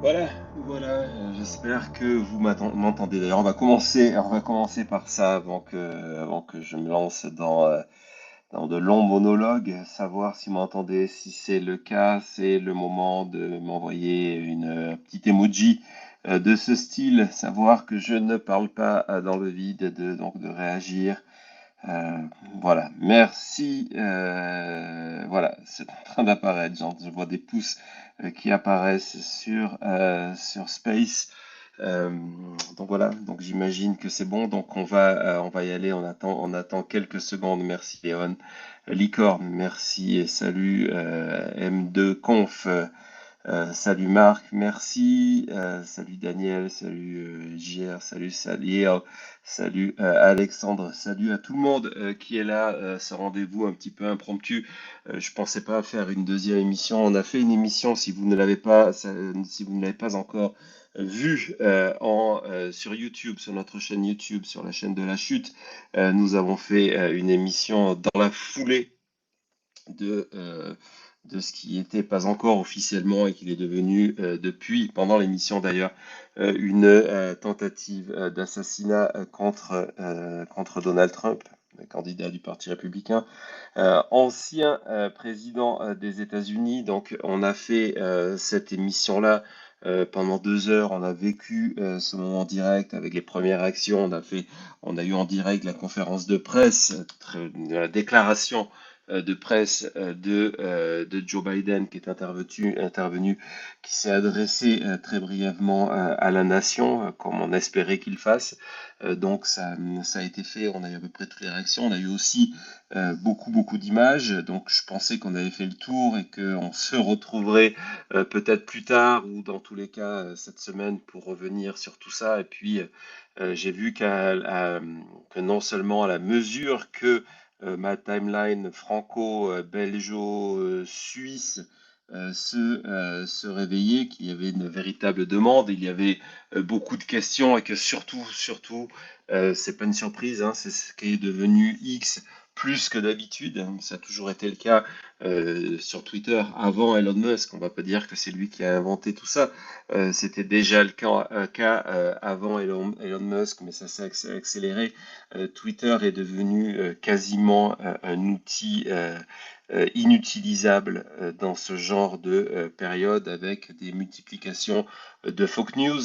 Voilà, voilà, j'espère que vous m'entendez. D'ailleurs, on va commencer par ça avant que je me lance dans de longs monologues, savoir si vous m'entendez. Si c'est le cas, c'est le moment de m'envoyer une petite emoji de ce style, savoir que je ne parle pas dans le vide, donc de réagir. Euh, voilà, merci. Voilà, c'est en train d'apparaître. Je vois des pouces qui apparaissent sur Space. Euh, donc voilà, donc j'imagine que c'est bon. Donc on va y aller. On attend quelques secondes. Merci Léon. Licorne, merci et salut M2Conf. Salut Marc, merci. Salut Daniel, salut JR, salut Saliel, salut Alexandre, salut à tout le monde qui est là. Ce rendez-vous un petit peu impromptu. Je pensais pas faire une deuxième émission. On a fait une émission, si vous ne l'avez pas, si vous ne l'avez pas encore vue sur YouTube, sur notre chaîne YouTube, sur la chaîne de la chute. Nous avons fait une émission dans la foulée de, euh, de ce qui n'était pas encore officiellement et qu'il est devenu depuis, pendant l'émission d'ailleurs, une tentative d'assassinat contre Donald Trump, le candidat du Parti républicain, ancien président des États-Unis. Donc on a fait cette émission-là. Pendant 2 heures, on a vécu ce moment direct avec les premières réactions. On a eu en direct la conférence de presse, la déclaration de presse de Joe Biden qui est intervenu, qui s'est adressé très brièvement à la nation, comme on espérait qu'il fasse. Donc ça a été fait, on a eu à peu près toutes les réactions. On a eu aussi beaucoup d'images, donc je pensais qu'on avait fait le tour et qu'on se retrouverait peut-être plus tard ou dans tous les cas cette semaine pour revenir sur tout ça. Et puis j'ai vu que non seulement à la mesure que ma timeline franco-belgeo-suisse se réveillait, qu'il y avait une véritable demande, il y avait beaucoup de questions et que surtout, c'est pas une surprise, hein, c'est ce qui est devenu X plus que d'habitude. Hein. Ça a toujours été le cas sur Twitter avant Elon Musk. On va pas dire que c'est lui qui a inventé tout ça. C'était déjà le cas avant Elon Musk, mais ça s'est accéléré. Twitter est devenu quasiment un outil inutilisable dans ce genre de période avec des multiplications de fake news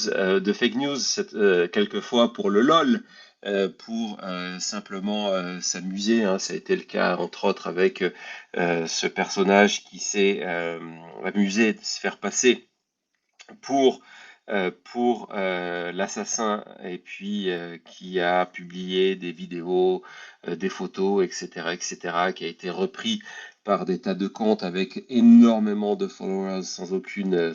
quelquefois pour le LOL, pour simplement s'amuser. Hein. Ça a été le cas entre autres avec ce personnage qui s'est amusé de se faire passer pour l'assassin et puis qui a publié des vidéos, des photos, etc., qui a été repris par des tas de comptes avec énormément de followers sans aucune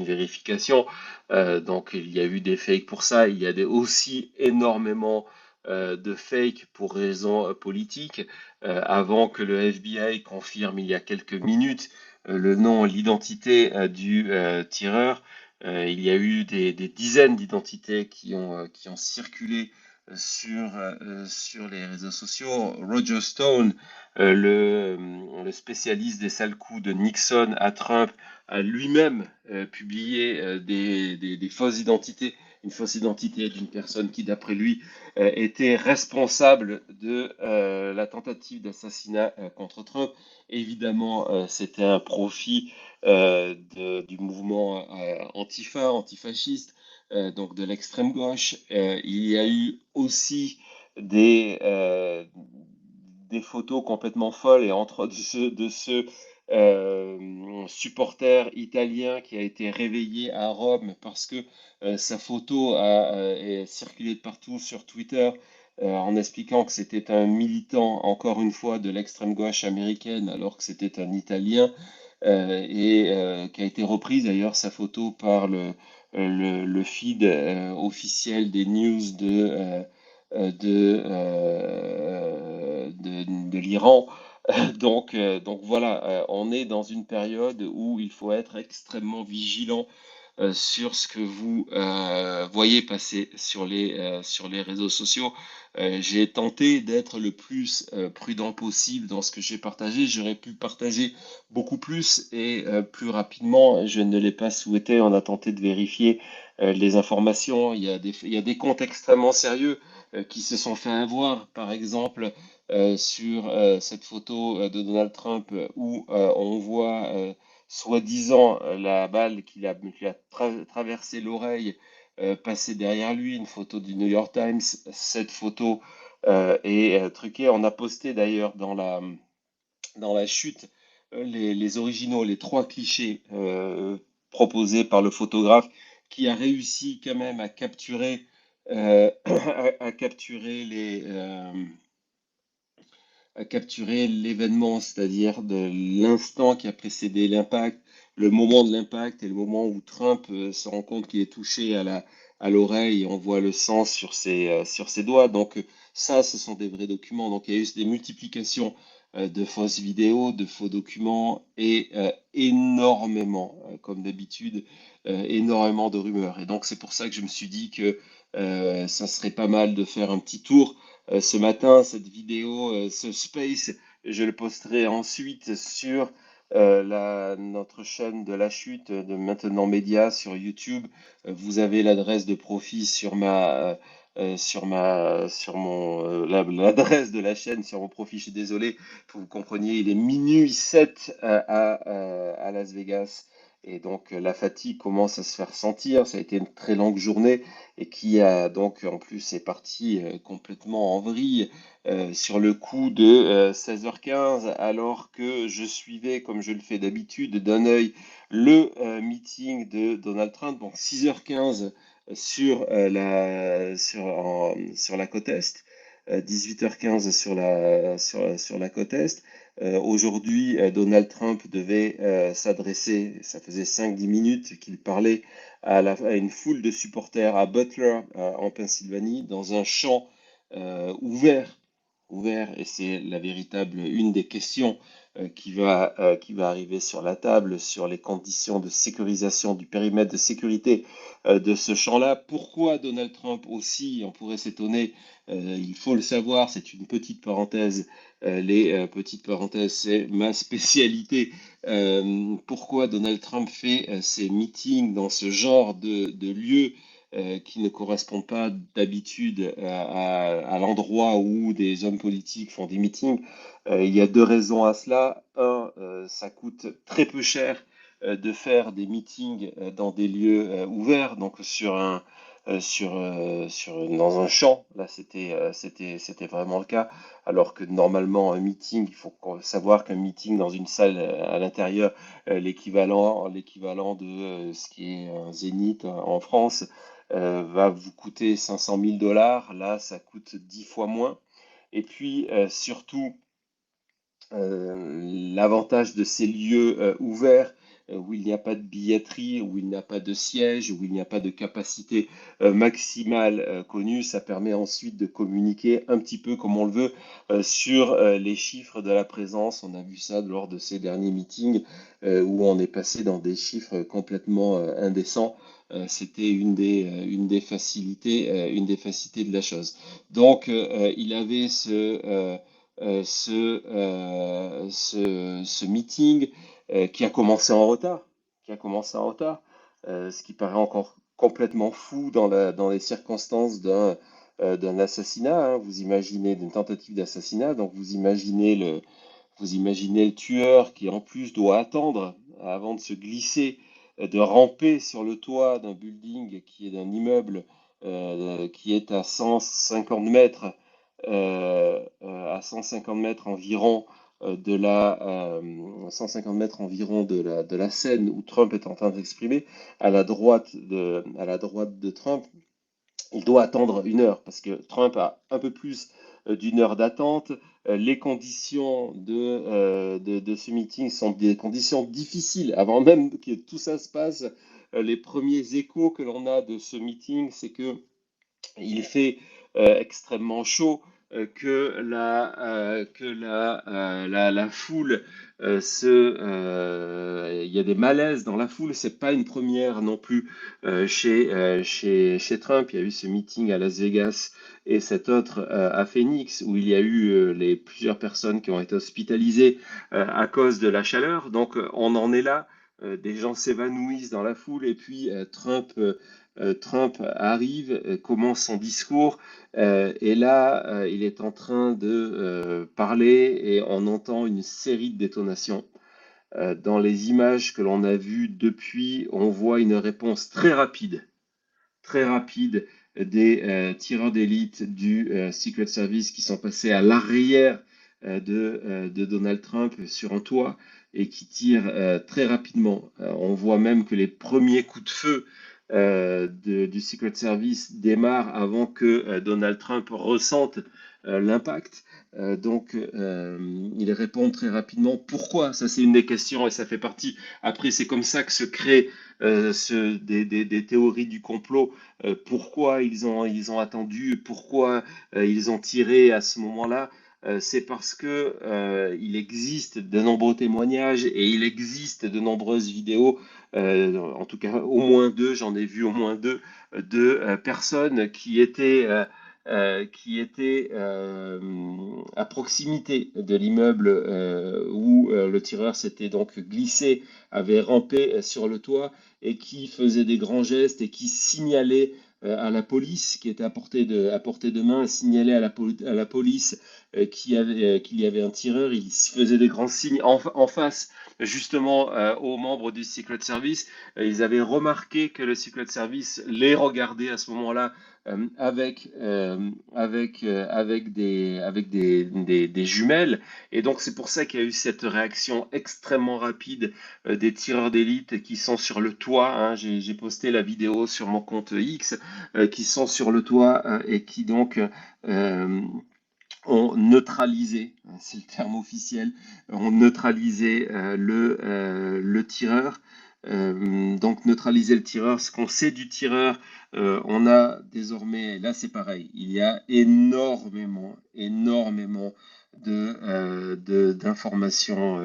vérification. Donc il y a eu des fakes pour ça, il y a aussi énormément de fakes pour raisons politiques. Avant que le FBI confirme il y a quelques minutes le nom, l'identité du tireur, il y a eu des dizaines d'identités qui ont circulé sur les réseaux sociaux. Roger Stone, le spécialiste des sales coups de Nixon à Trump, a lui-même publié des fausses identités, une fausse identité d'une personne qui, d'après lui, était responsable de la tentative d'assassinat contre Trump. Évidemment, c'était un profit du mouvement antifasciste, donc de l'extrême gauche. Il y a eu aussi des, euh, des photos complètement folles et entre autres de ce supporter italien qui a été réveillé à Rome parce que sa photo est circulé de partout sur Twitter en expliquant que c'était un militant, encore une fois, de l'extrême gauche américaine, alors que c'était un Italien qui a été reprise d'ailleurs sa photo par le feed officiel des news de l'Iran. Donc voilà, on est dans une période où il faut être extrêmement vigilant sur ce que vous voyez passer sur les réseaux sociaux. J'ai tenté d'être le plus prudent possible dans ce que j'ai partagé. J'aurais pu partager beaucoup plus et plus rapidement. Je ne l'ai pas souhaité. On a tenté de vérifier les informations. Il y a des comptes extrêmement sérieux qui se sont fait avoir. Par exemple, sur cette photo de Donald Trump où on voit soi-disant la balle qui a traversé l'oreille passer derrière lui, une photo du New York Times. Cette photo est truquée. On a posté d'ailleurs dans la chute les originaux, les trois clichés proposés par le photographe qui a réussi quand même à capturer à capturer l'événement, c'est-à-dire de l'instant qui a précédé l'impact, le moment de l'impact et le moment où Trump se rend compte qu'il est touché à l'oreille et on voit le sang sur ses doigts. Donc ça, ce sont des vrais documents. Donc il y a eu des multiplications de fausses vidéos, de faux documents et énormément, comme d'habitude, énormément de rumeurs. Et donc c'est pour ça que je me suis dit que ça serait pas mal de faire un petit tour ce matin, cette vidéo, ce space, je le posterai ensuite sur notre chaîne de la chute de Maintenant Média sur YouTube. Vous avez l'adresse de profit l'adresse de la chaîne sur mon profil. Je suis désolé, pour que vous compreniez, il est minuit 7 à Las Vegas. Et donc la fatigue commence à se faire sentir. Ça a été une très longue journée et qui a donc en plus est parti complètement en vrille sur le coup de 16h15 alors que je suivais comme je le fais d'habitude d'un œil le meeting de Donald Trump, donc 6h15 sur la côte Est, 18h15 sur la côte Est. Aujourd'hui, Donald Trump devait s'adresser, ça faisait 5-10 minutes qu'il parlait à une foule de supporters à Butler, en Pennsylvanie, dans un champ ouvert, ouvert, et c'est la véritable une des questions qui va arriver sur la table sur les conditions de sécurisation du périmètre de sécurité de ce champ-là. Pourquoi Donald Trump aussi, on pourrait s'étonner, il faut le savoir, c'est une petite parenthèse, les petites parenthèses, c'est ma spécialité. Pourquoi Donald Trump fait ses meetings dans ce genre de lieu qui ne correspondent pas d'habitude à l'endroit où des hommes politiques font des meetings. Il y a deux raisons à cela. Un, ça coûte très peu cher de faire des meetings dans des lieux ouverts, donc dans un champ. Là, c'était vraiment le cas. Alors que normalement, un meeting, il faut savoir qu'un meeting dans une salle à l'intérieur, l'équivalent de ce qui est un zénith en France, va vous coûter 500 000 dollars. Là, ça coûte 10 fois moins. Et puis, surtout, l'avantage de ces lieux ouverts où il n'y a pas de billetterie, où il n'y a pas de siège, où il n'y a pas de capacité maximale connue, ça permet ensuite de communiquer un petit peu comme on le veut sur les chiffres de la présence. On a vu ça lors de ces derniers meetings où on est passé dans des chiffres complètement indécents. C'était une des facilités de la chose. Donc, il avait ce meeting qui a commencé en retard, ce qui paraît encore complètement fou dans les circonstances d'un assassinat. Hein. Vous imaginez d'une tentative d'assassinat, donc vous imaginez le tueur qui en plus doit attendre avant de se glisser, de ramper sur le toit d'un building qui est d'un immeuble qui est à 150 mètres environ 150 mètres environ de la scène où Trump est en train de s'exprimer, à la droite de Trump, il doit attendre 1 heure parce que Trump a un peu plus d'1 heure d'attente. Les conditions de ce meeting sont des conditions difficiles. Avant même que tout ça se passe, les premiers échos que l'on a de ce meeting, c'est que il fait extrêmement chaud. la foule il y a des malaises dans la foule. C'est pas une première non plus chez Trump. Il y a eu ce meeting à Las Vegas et cet autre à Phoenix où il y a eu plusieurs personnes qui ont été hospitalisées à cause de la chaleur. Donc on en est là. Des gens s'évanouissent dans la foule et puis Trump arrive, commence son discours et là, il est en train de parler et on entend une série de détonations. Dans les images que l'on a vues depuis, on voit une réponse très rapide des tireurs d'élite du Secret Service qui sont passés à l'arrière de Donald Trump sur un toit et qui tirent très rapidement. On voit même que les premiers coups de feu du Secret Service démarrent avant que Donald Trump ressente l'impact. Il répond très rapidement. Pourquoi? Ça, c'est une des questions et ça fait partie. Après, c'est comme ça que se créent des théories du complot. Pourquoi ils ont attendu? Pourquoi ils ont tiré à ce moment-là? C'est parce que il existe de nombreux témoignages et il existe de nombreuses vidéos, en tout cas au moins deux, j'en ai vu au moins deux, de personnes qui étaient à proximité de l'immeuble où le tireur s'était donc glissé, avait rampé sur le toit et qui faisaient des grands gestes et qui signalaient à la police, qui était à portée de main, signalait à la police qu'il y avait un tireur. Il faisait des grands signes en face, justement, aux membres du Secret Service. Ils avaient remarqué que le Secret Service les regardait à ce moment-là avec des jumelles. Et donc, c'est pour ça qu'il y a eu cette réaction extrêmement rapide des tireurs d'élite qui sont sur le toit. Hein. J'ai posté la vidéo sur mon compte X, qui sont sur le toit et qui donc ont neutralisé, c'est le terme officiel, ont neutralisé le tireur. Donc neutraliser le tireur, ce qu'on sait du tireur, on a désormais, là c'est pareil, il y a énormément d'informations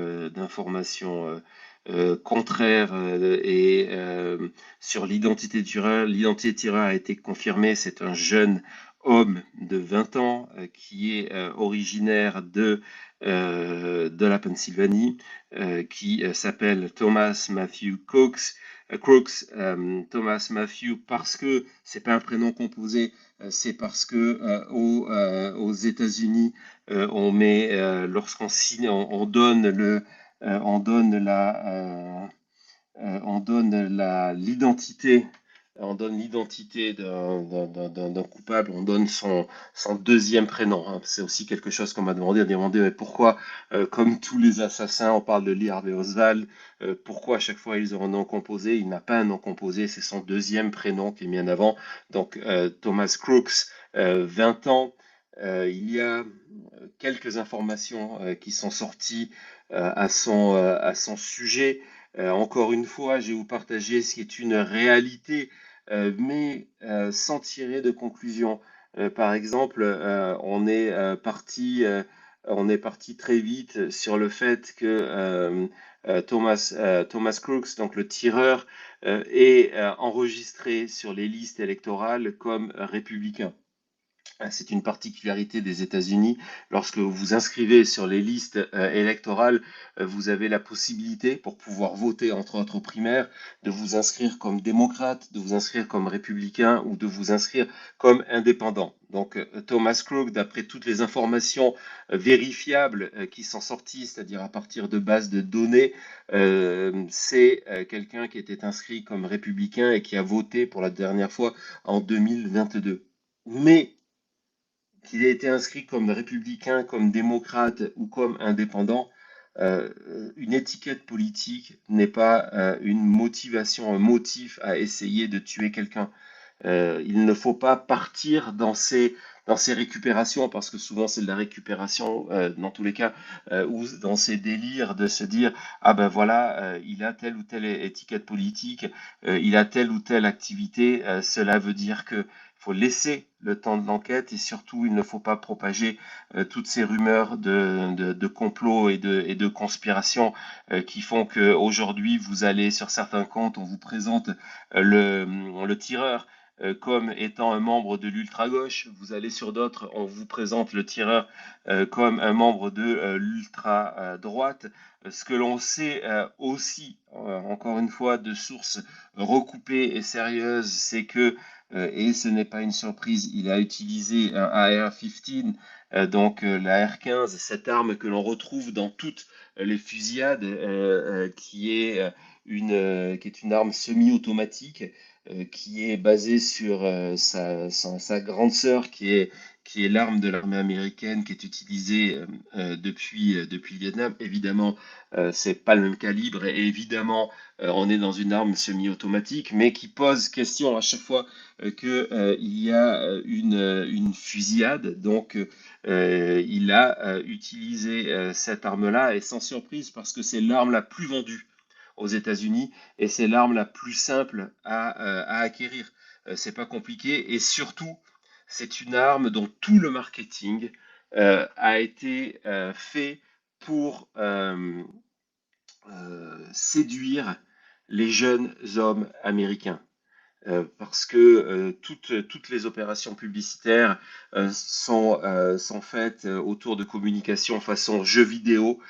contraires sur l'identité du tireur. L'identité du tireur a été confirmée, c'est un jeune homme de 20 ans qui est originaire de la Pennsylvanie, qui s'appelle Thomas Matthew Crooks. Thomas Matthew, parce que c'est pas un prénom composé, c'est parce que aux États-Unis, lorsqu'on signe, on donne l'identité. On donne l'identité d'un coupable, on donne son deuxième prénom. Hein. C'est aussi quelque chose qu'on m'a demandé mais pourquoi, comme tous les assassins, on parle de Lee Harvey Oswald, pourquoi à chaque fois ils ont un nom composé? Il n'a pas un nom composé, c'est son deuxième prénom qui est mis en avant. Donc Thomas Crooks, 20 ans. Il y a quelques informations qui sont sorties à son sujet. Encore une fois, je vais vous partager ce qui est une réalité, mais sans tirer de conclusion. Par exemple, on est parti très vite sur le fait que Thomas Crooks, donc le tireur, est enregistré sur les listes électorales comme républicain. C'est une particularité des États-Unis. Lorsque vous vous inscrivez sur les listes électorales, vous avez la possibilité, pour pouvoir voter entre autres aux primaires, de vous inscrire comme démocrate, de vous inscrire comme républicain ou de vous inscrire comme indépendant. Donc Thomas Crook, d'après toutes les informations vérifiables qui sont sorties, c'est-à-dire à partir de bases de données, c'est quelqu'un qui était inscrit comme républicain et qui a voté pour la dernière fois en 2022. Mais qu'il ait été inscrit comme républicain, comme démocrate ou comme indépendant, une étiquette politique n'est pas une motivation, un motif à essayer de tuer quelqu'un. Il ne faut pas partir dans ses récupérations, parce que souvent c'est de la récupération dans tous les cas, ou dans ses délires de se dire, ah ben voilà, il a telle ou telle étiquette politique, il a telle ou telle activité, cela veut dire que faut laisser le temps de l'enquête et surtout il ne faut pas propager toutes ces rumeurs de complot et de conspiration qui font que aujourd'hui vous allez sur certains comptes, on vous présente le tireur comme étant un membre de l'ultra-gauche, vous allez sur d'autres, on vous présente le tireur comme un membre de l'ultra-droite. Ce que l'on sait aussi, encore une fois, de sources recoupées et sérieuses, c'est que, et ce n'est pas une surprise, il a utilisé un AR-15, donc la R15, cette arme que l'on retrouve dans toutes les fusillades, qui est une arme semi-automatique qui est basée sur sa grande sœur, qui est l'arme de l'armée américaine, qui est utilisée depuis le Vietnam. Évidemment, c'est pas le même calibre, et évidemment, on est dans une arme semi-automatique, mais qui pose question à chaque fois qu'il y a une fusillade. Donc, il a utilisé cette arme-là, et sans surprise, parce que c'est l'arme la plus vendue aux États-Unis et c'est l'arme la plus simple à acquérir. C'est pas compliqué et surtout, c'est une arme dont tout le marketing a été fait pour séduire les jeunes hommes américains. Parce que toutes les opérations publicitaires sont faites autour de communication façon jeu vidéo,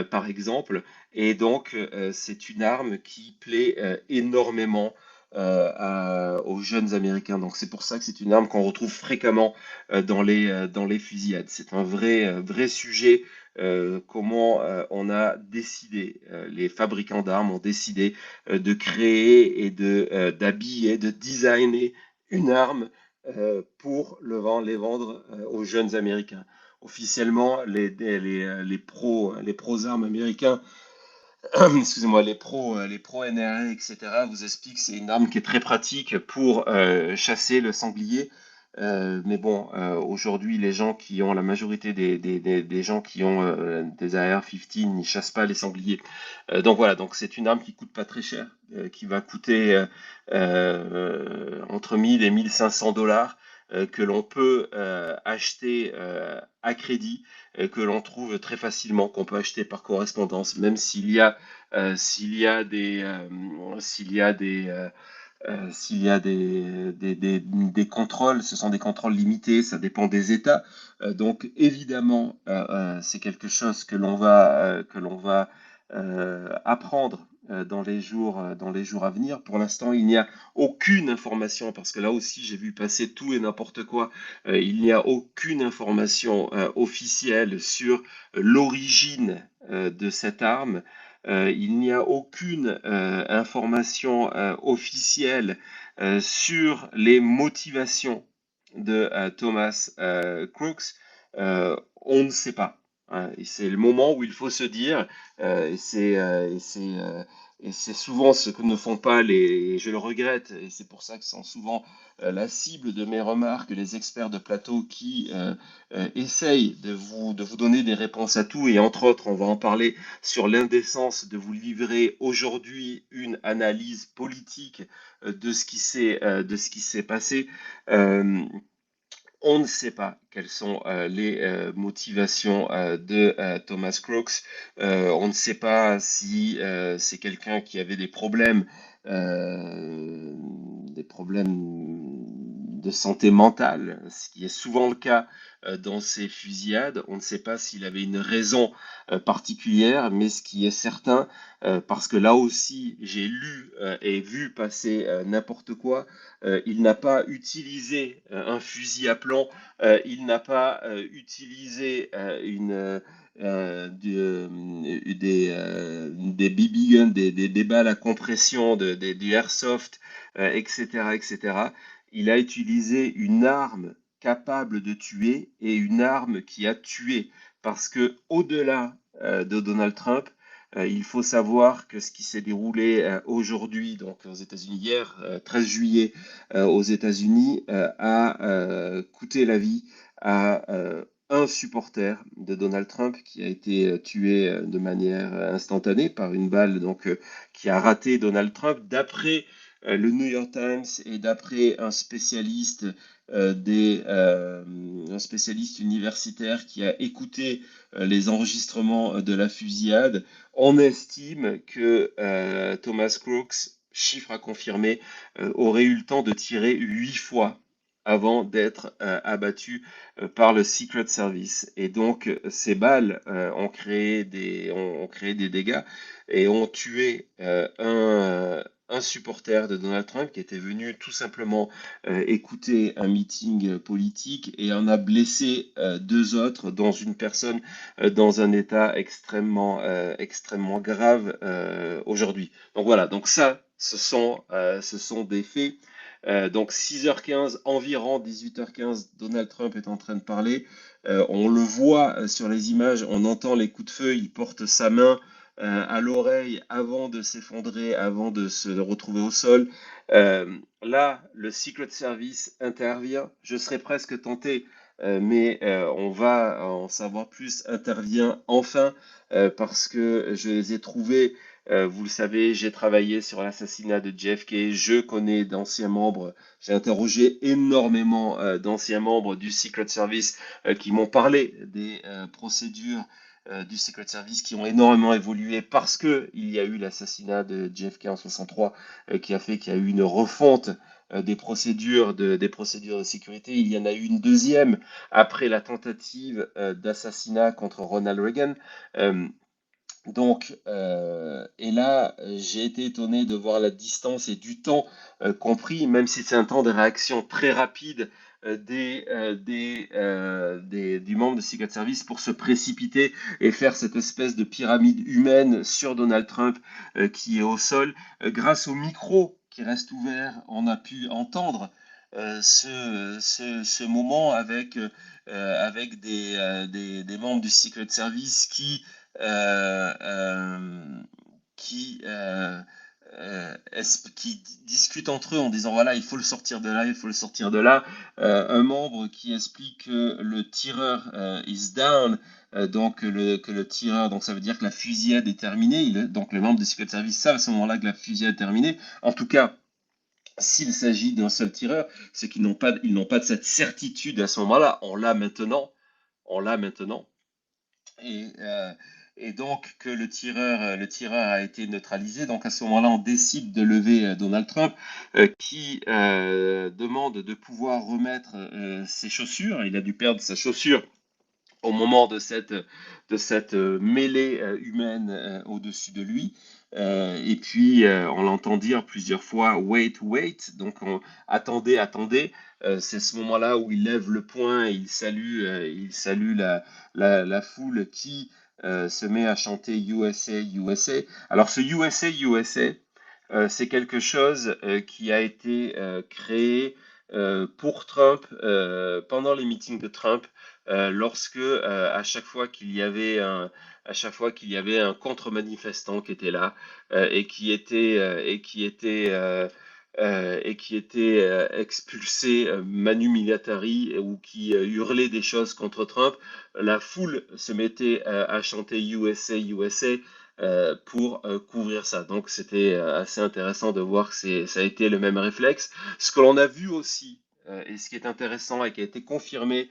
par exemple, et donc c'est une arme qui plaît énormément aux jeunes Américains. Donc c'est pour ça que c'est une arme qu'on retrouve fréquemment dans les fusillades. C'est un vrai sujet. Comment on a décidé, les fabricants d'armes ont décidé de créer et d'habiller, de designer une arme pour les vendre aux jeunes Américains. Officiellement, les pros armes américains, excusez-moi, les pros NRA, etc., vous expliquent que c'est une arme qui est très pratique pour chasser le sanglier. Mais bon, aujourd'hui, les gens qui ont, la majorité des gens qui ont des AR-15, ils ne chassent pas les sangliers. Donc voilà, donc c'est une arme qui coûte pas très cher, qui va coûter entre 1000 et 1500 dollars, que l'on peut acheter à crédit, que l'on trouve très facilement, qu'on peut acheter par correspondance, même s'il y a s'il y a des contrôles, ce sont des contrôles limités, ça dépend des États. Donc évidemment, c'est quelque chose que l'on va apprendre dans les jours à venir. Pour l'instant, il n'y a aucune information, parce que là aussi, j'ai vu passer tout et n'importe quoi. Il n'y a aucune information officielle sur l'origine de cette arme. Il n'y a aucune information officielle sur les motivations de Thomas Crooks. On ne sait pas, hein. Et c'est le moment où il faut se dire, et c'est souvent ce que ne font pas et je le regrette, et c'est pour ça que sont souvent la cible de mes remarques, les experts de plateau qui essayent de vous donner des réponses à tout, et entre autres, on va en parler sur l'indécence de vous livrer aujourd'hui une analyse politique de ce qui s'est passé. Euh, on ne sait pas quelles sont les motivations de Thomas Crooks. On ne sait pas si c'est quelqu'un qui avait des problèmes de santé mentale, ce qui est souvent le cas dans ces fusillades. On ne sait pas s'il avait une raison particulière, mais ce qui est certain, parce que là aussi j'ai lu et vu passer n'importe quoi, il n'a pas utilisé un fusil à plomb, il n'a pas utilisé des BB guns, des balles à compression, du airsoft, etc., etc. Il a utilisé une arme capable de tuer et une arme qui a tué. Parce que au-delà de Donald Trump, Il faut savoir que ce qui s'est déroulé aujourd'hui, donc aux États-Unis hier, 13 juillet, aux États-Unis, a coûté la vie à un supporter de Donald Trump qui a été tué de manière instantanée par une balle qui a raté Donald Trump, d'après le New York Times et d'après un spécialiste universitaire qui a écouté les enregistrements de la fusillade. On estime que Thomas Crooks, chiffre à confirmer, aurait eu le temps de tirer 8 fois avant d'être abattu par le Secret Service. Et donc, ces balles ont créé des dégâts et ont tué un supporter de Donald Trump qui était venu tout simplement écouter un meeting politique et en a blessé deux autres, dont une personne dans un état extrêmement grave aujourd'hui. Donc voilà, donc ça, ce sont des faits. Donc 6h15 environ, 18h15, Donald Trump est en train de parler. On le voit sur les images, on entend les coups de feu, il porte sa main à l'oreille avant de s'effondrer, avant de se retrouver au sol. Là, le Secret Service intervient. Je serais presque tenté, mais on va en savoir plus, intervient enfin, parce que je les ai trouvés. Vous le savez, j'ai travaillé sur l'assassinat de JFK, je connais d'anciens membres, j'ai interrogé énormément d'anciens membres du Secret Service qui m'ont parlé des procédures du Secret Service qui ont énormément évolué parce que il y a eu l'assassinat de JFK en 63 qui a fait qu'il y a eu une refonte des procédures de sécurité. Il y en a eu une deuxième après la tentative d'assassinat contre Ronald Reagan. Euh, et là, j'ai été étonné de voir la distance et du temps compris, même si c'est un temps de réaction très rapide du membre de Secret Service pour se précipiter et faire cette espèce de pyramide humaine sur Donald Trump qui est au sol. Grâce au micro qui reste ouvert, on a pu entendre ce moment avec des membres du Secret Service euh, euh, qui, euh, qui discutent entre eux en disant voilà, il faut le sortir de là, il faut le sortir de là. Un membre qui explique que le tireur is down, que le tireur, donc ça veut dire que la fusillade est terminée. Donc les membres du Secret Service savent à ce moment-là que la fusillade est terminée. En tout cas, s'il s'agit d'un seul tireur, c'est ils n'ont pas de cette certitude à ce moment-là. On l'a maintenant. On l'a maintenant. Et, euh, et donc que le tireur a été neutralisé. Donc à ce moment-là, on décide de lever Donald Trump, qui demande de pouvoir remettre ses chaussures. Il a dû perdre sa chaussure au moment de cette mêlée humaine au-dessus de lui. Et puis, on l'entend dire plusieurs fois, wait, wait. Donc, attendez, attendez. C'est ce moment-là où il lève le poing et il salue la foule qui se met à chanter USA, USA. Alors, ce USA, USA, c'est quelque chose qui a été créé pour Trump pendant les meetings de Trump lorsque à chaque fois qu'il y avait un contre-manifestant qui était là et qui était expulsé manu militari ou qui hurlait des choses contre Trump, la foule se mettait à chanter USA, USA pour couvrir ça. Donc c'était assez intéressant de voir que ça a été le même réflexe. Ce que l'on a vu aussi, et ce qui est intéressant et qui a été confirmé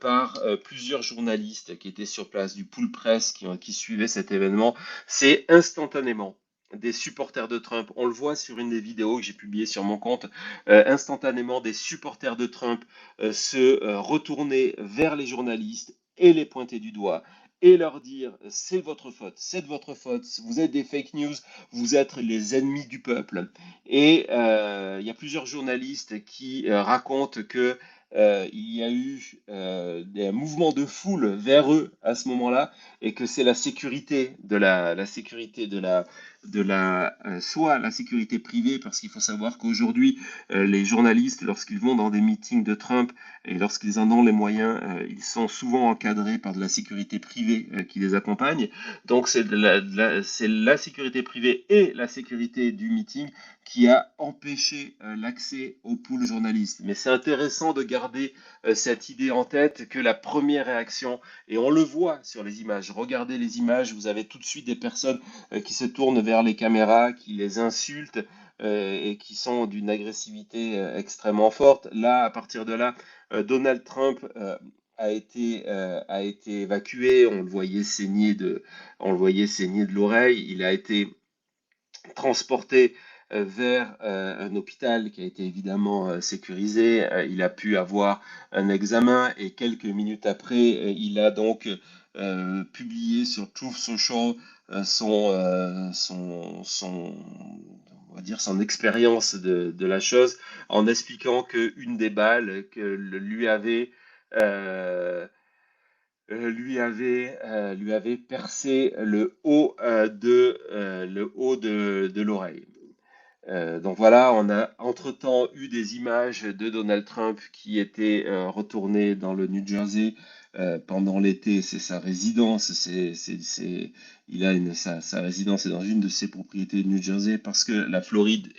par plusieurs journalistes qui étaient sur place du pool press qui suivaient cet événement, c'est instantanément des supporters de Trump, on le voit sur une des vidéos que j'ai publiées sur mon compte, instantanément des supporters de Trump se retourner vers les journalistes et les pointer du doigt et leur dire c'est de votre faute, vous êtes des fake news, vous êtes les ennemis du peuple. Et il y a plusieurs journalistes qui racontent que il y a eu des mouvements de foule vers eux à ce moment-là et que c'est la sécurité soit la sécurité privée, parce qu'il faut savoir qu'aujourd'hui, les journalistes, lorsqu'ils vont dans des meetings de Trump et lorsqu'ils en ont les moyens, ils sont souvent encadrés par de la sécurité privée qui les accompagne. Donc c'est la sécurité privée et la sécurité du meeting qui a empêché l'accès aux poules journalistes. Mais c'est intéressant de garder cette idée en tête que la première réaction, et on le voit sur les images, regardez les images, vous avez tout de suite des personnes qui se tournent vers les caméras, qui les insultent et qui sont d'une agressivité extrêmement forte. Là, à partir de là, Donald Trump a été évacué, on le voyait saigner de l'oreille, il a été transporté vers un hôpital qui a été évidemment sécurisé. Il a pu avoir un examen et quelques minutes après, il a donc publié sur Truth Social on va dire son expérience de la chose en expliquant qu'une des balles que euh, lui avait percé le haut de l'oreille. Donc voilà, on a entre-temps eu des images de Donald Trump qui était retourné dans le New Jersey pendant l'été. C'est sa résidence. Sa résidence est dans une de ses propriétés de New Jersey parce que la Floride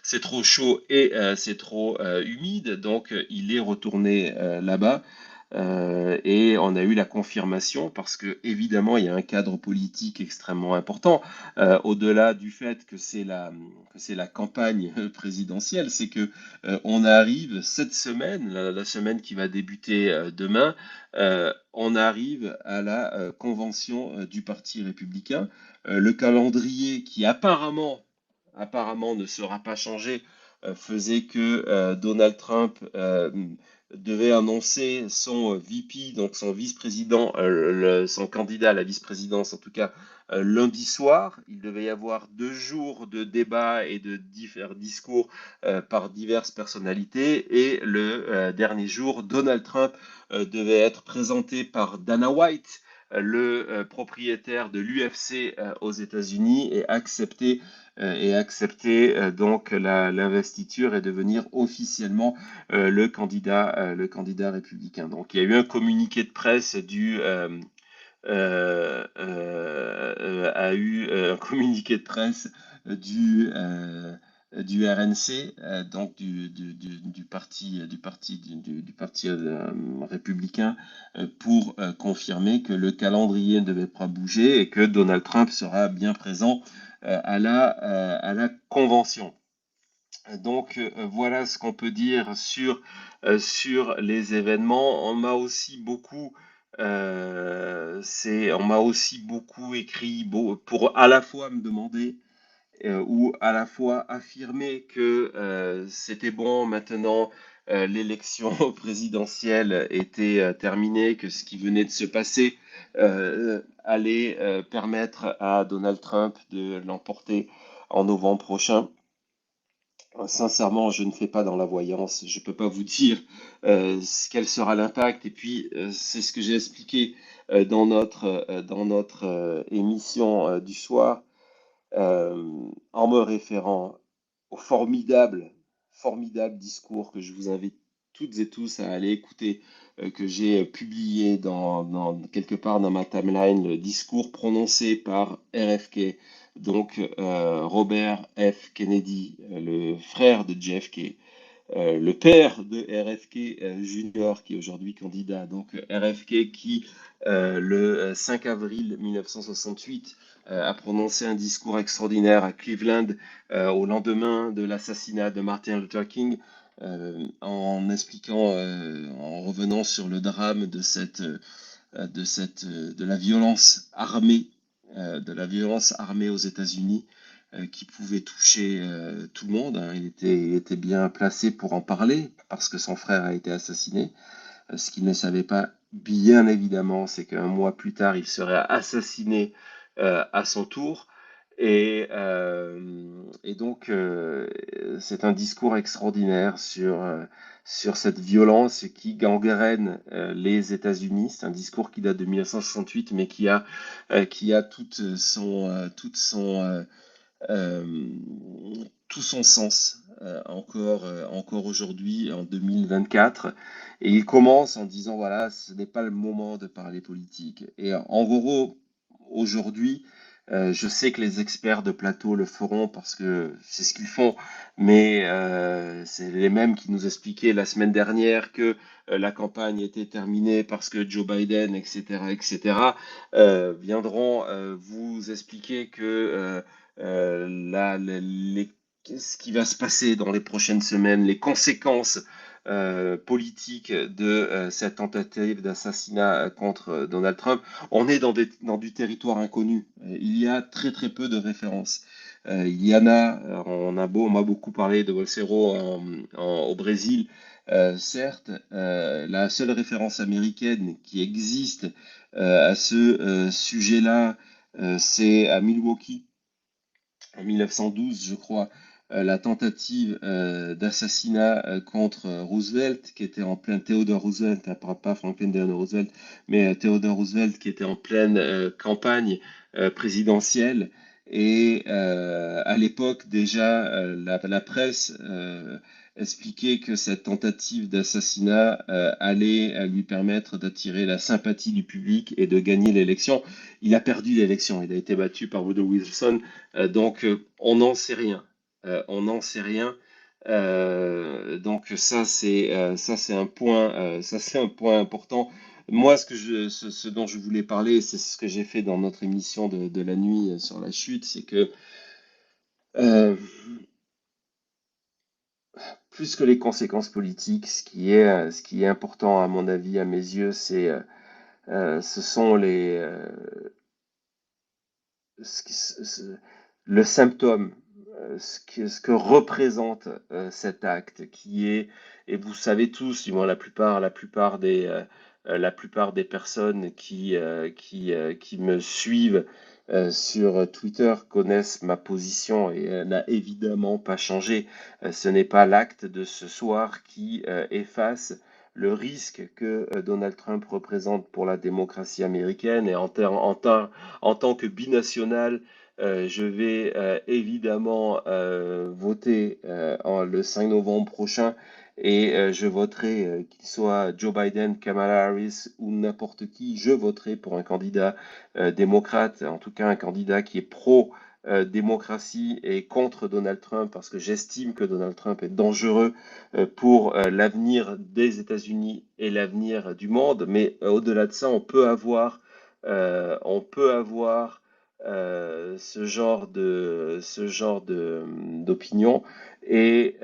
c'est trop chaud et c'est trop humide. Donc il est retourné là-bas. Et on a eu la confirmation parce que évidemment il y a un cadre politique extrêmement important au-delà du fait que c'est la campagne présidentielle, c'est que on arrive cette semaine, la semaine qui va débuter demain, on arrive à la convention du Parti républicain. Le calendrier qui apparemment ne sera pas changé faisait que Donald Trump devait annoncer son VP, donc son vice-président, son candidat à la vice-présidence en tout cas, lundi soir. Il devait y avoir 2 jours de débat et de divers discours par diverses personnalités. Et le dernier jour, Donald Trump devait être présenté par Dana White, le propriétaire de l'UFC aux États-Unis, et accepter donc l'investiture et devenir officiellement le candidat républicain. Donc il y a eu un communiqué de presse a eu un communiqué de presse du, du RNC, donc du parti républicain, pour confirmer que le calendrier ne devait pas bouger et que Donald Trump sera bien présent à la convention. Donc voilà ce qu'on peut dire sur les événements. On m'a aussi beaucoup écrit pour à la fois me demander ou à la fois affirmer que c'était bon maintenant, l'élection présidentielle était terminée, que ce qui venait de se passer allait permettre à Donald Trump de l'emporter en novembre prochain. Sincèrement, je ne fais pas dans la voyance. Je ne peux pas vous dire quel sera l'impact. Et puis, c'est ce que j'ai expliqué dans notre émission du soir, en me référant au formidable discours que je vous invite toutes et tous à aller écouter, que j'ai publié quelque part dans ma timeline, le discours prononcé par RFK, donc Robert F. Kennedy, le frère de JFK, le père de RFK Junior, qui est aujourd'hui candidat. Donc RFK qui, le 5 avril 1968, a prononcé un discours extraordinaire à Cleveland au lendemain de l'assassinat de Martin Luther King, en revenant sur le drame de la violence armée, aux États-Unis, qui pouvait toucher tout le monde. Hein. Il était bien placé pour en parler parce que son frère a été assassiné. Ce qu'il ne savait pas, bien évidemment, c'est qu'un mois plus tard, il serait assassiné à son tour. Et donc, c'est un discours extraordinaire sur cette violence qui gangrène les États-Unis. C'est un discours qui date de 1968, mais qui a toute son euh, tout son sens encore aujourd'hui, en 2024. Et il commence en disant, voilà, ce n'est pas le moment de parler politique. Et en gros, aujourd'hui, je sais que les experts de plateau le feront parce que c'est ce qu'ils font, mais c'est les mêmes qui nous expliquaient la semaine dernière que la campagne était terminée parce que Joe Biden, etc., viendront vous expliquer que ce qui va se passer dans les prochaines semaines, les conséquences politiques de cette tentative d'assassinat contre Donald Trump. On est dans du territoire inconnu. Il y a très très peu de références. Il y en a, on m'a beaucoup parlé de Bolsonaro au Brésil. Certes, la seule référence américaine qui existe à ce sujet-là, c'est à Milwaukee en 1912, je crois, la tentative d'assassinat contre Roosevelt, qui était en pleine Theodore Roosevelt, hein, pas Franklin Delano Roosevelt, mais Theodore Roosevelt, qui était en pleine campagne présidentielle. Et à l'époque, déjà, la presse expliquait que cette tentative d'assassinat allait lui permettre d'attirer la sympathie du public et de gagner l'élection. Il a perdu l'élection. Il a été battu par Woodrow Wilson, donc, on n'en sait rien. On n'en sait rien. Donc ça c'est un point important. Moi, ce dont je voulais parler, c'est ce que j'ai fait dans notre émission de la nuit sur la chute, c'est que euh, plus que les conséquences politiques, ce qui est important à mon avis, à mes yeux, ce sont le symptôme, ce que représente cet acte, qui est, et vous savez tous, du moins la plupart des personnes qui me suivent sur Twitter connaissent ma position et elle n'a évidemment pas changé. Ce n'est pas l'acte de ce soir qui efface le risque que Donald Trump représente pour la démocratie américaine et en tant que binational, je vais évidemment voter le 5 novembre prochain et je voterai, qu'il soit Joe Biden, Kamala Harris ou n'importe qui, je voterai pour un candidat démocrate, en tout cas un candidat qui est pro-démocratie et contre Donald Trump, parce que j'estime que Donald Trump est dangereux pour l'avenir des États-Unis et l'avenir du monde. Mais au-delà de ça, on peut avoir d'opinion et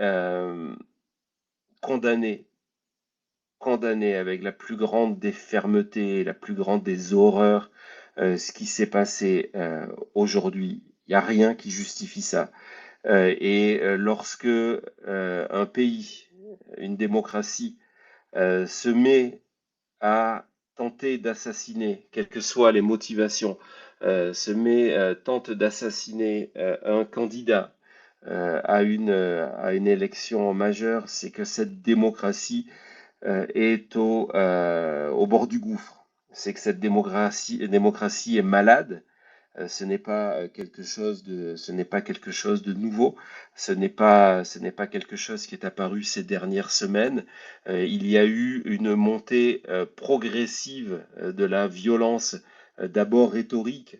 condamner, condamner avec la plus grande des fermetés, la plus grande des horreurs, ce qui s'est passé aujourd'hui. Il n'y a rien qui justifie ça. Et lorsque un pays, une démocratie, se met à tenter d'assassiner, quelles que soient les motivations, tente d'assassiner un candidat à une élection majeure, c'est que cette démocratie est au bord du gouffre. C'est que cette démocratie est malade. Ce n'est pas quelque chose de nouveau. Ce n'est pas quelque chose qui est apparu ces dernières semaines. Il y a eu une montée progressive de la violence, d'abord rhétorique,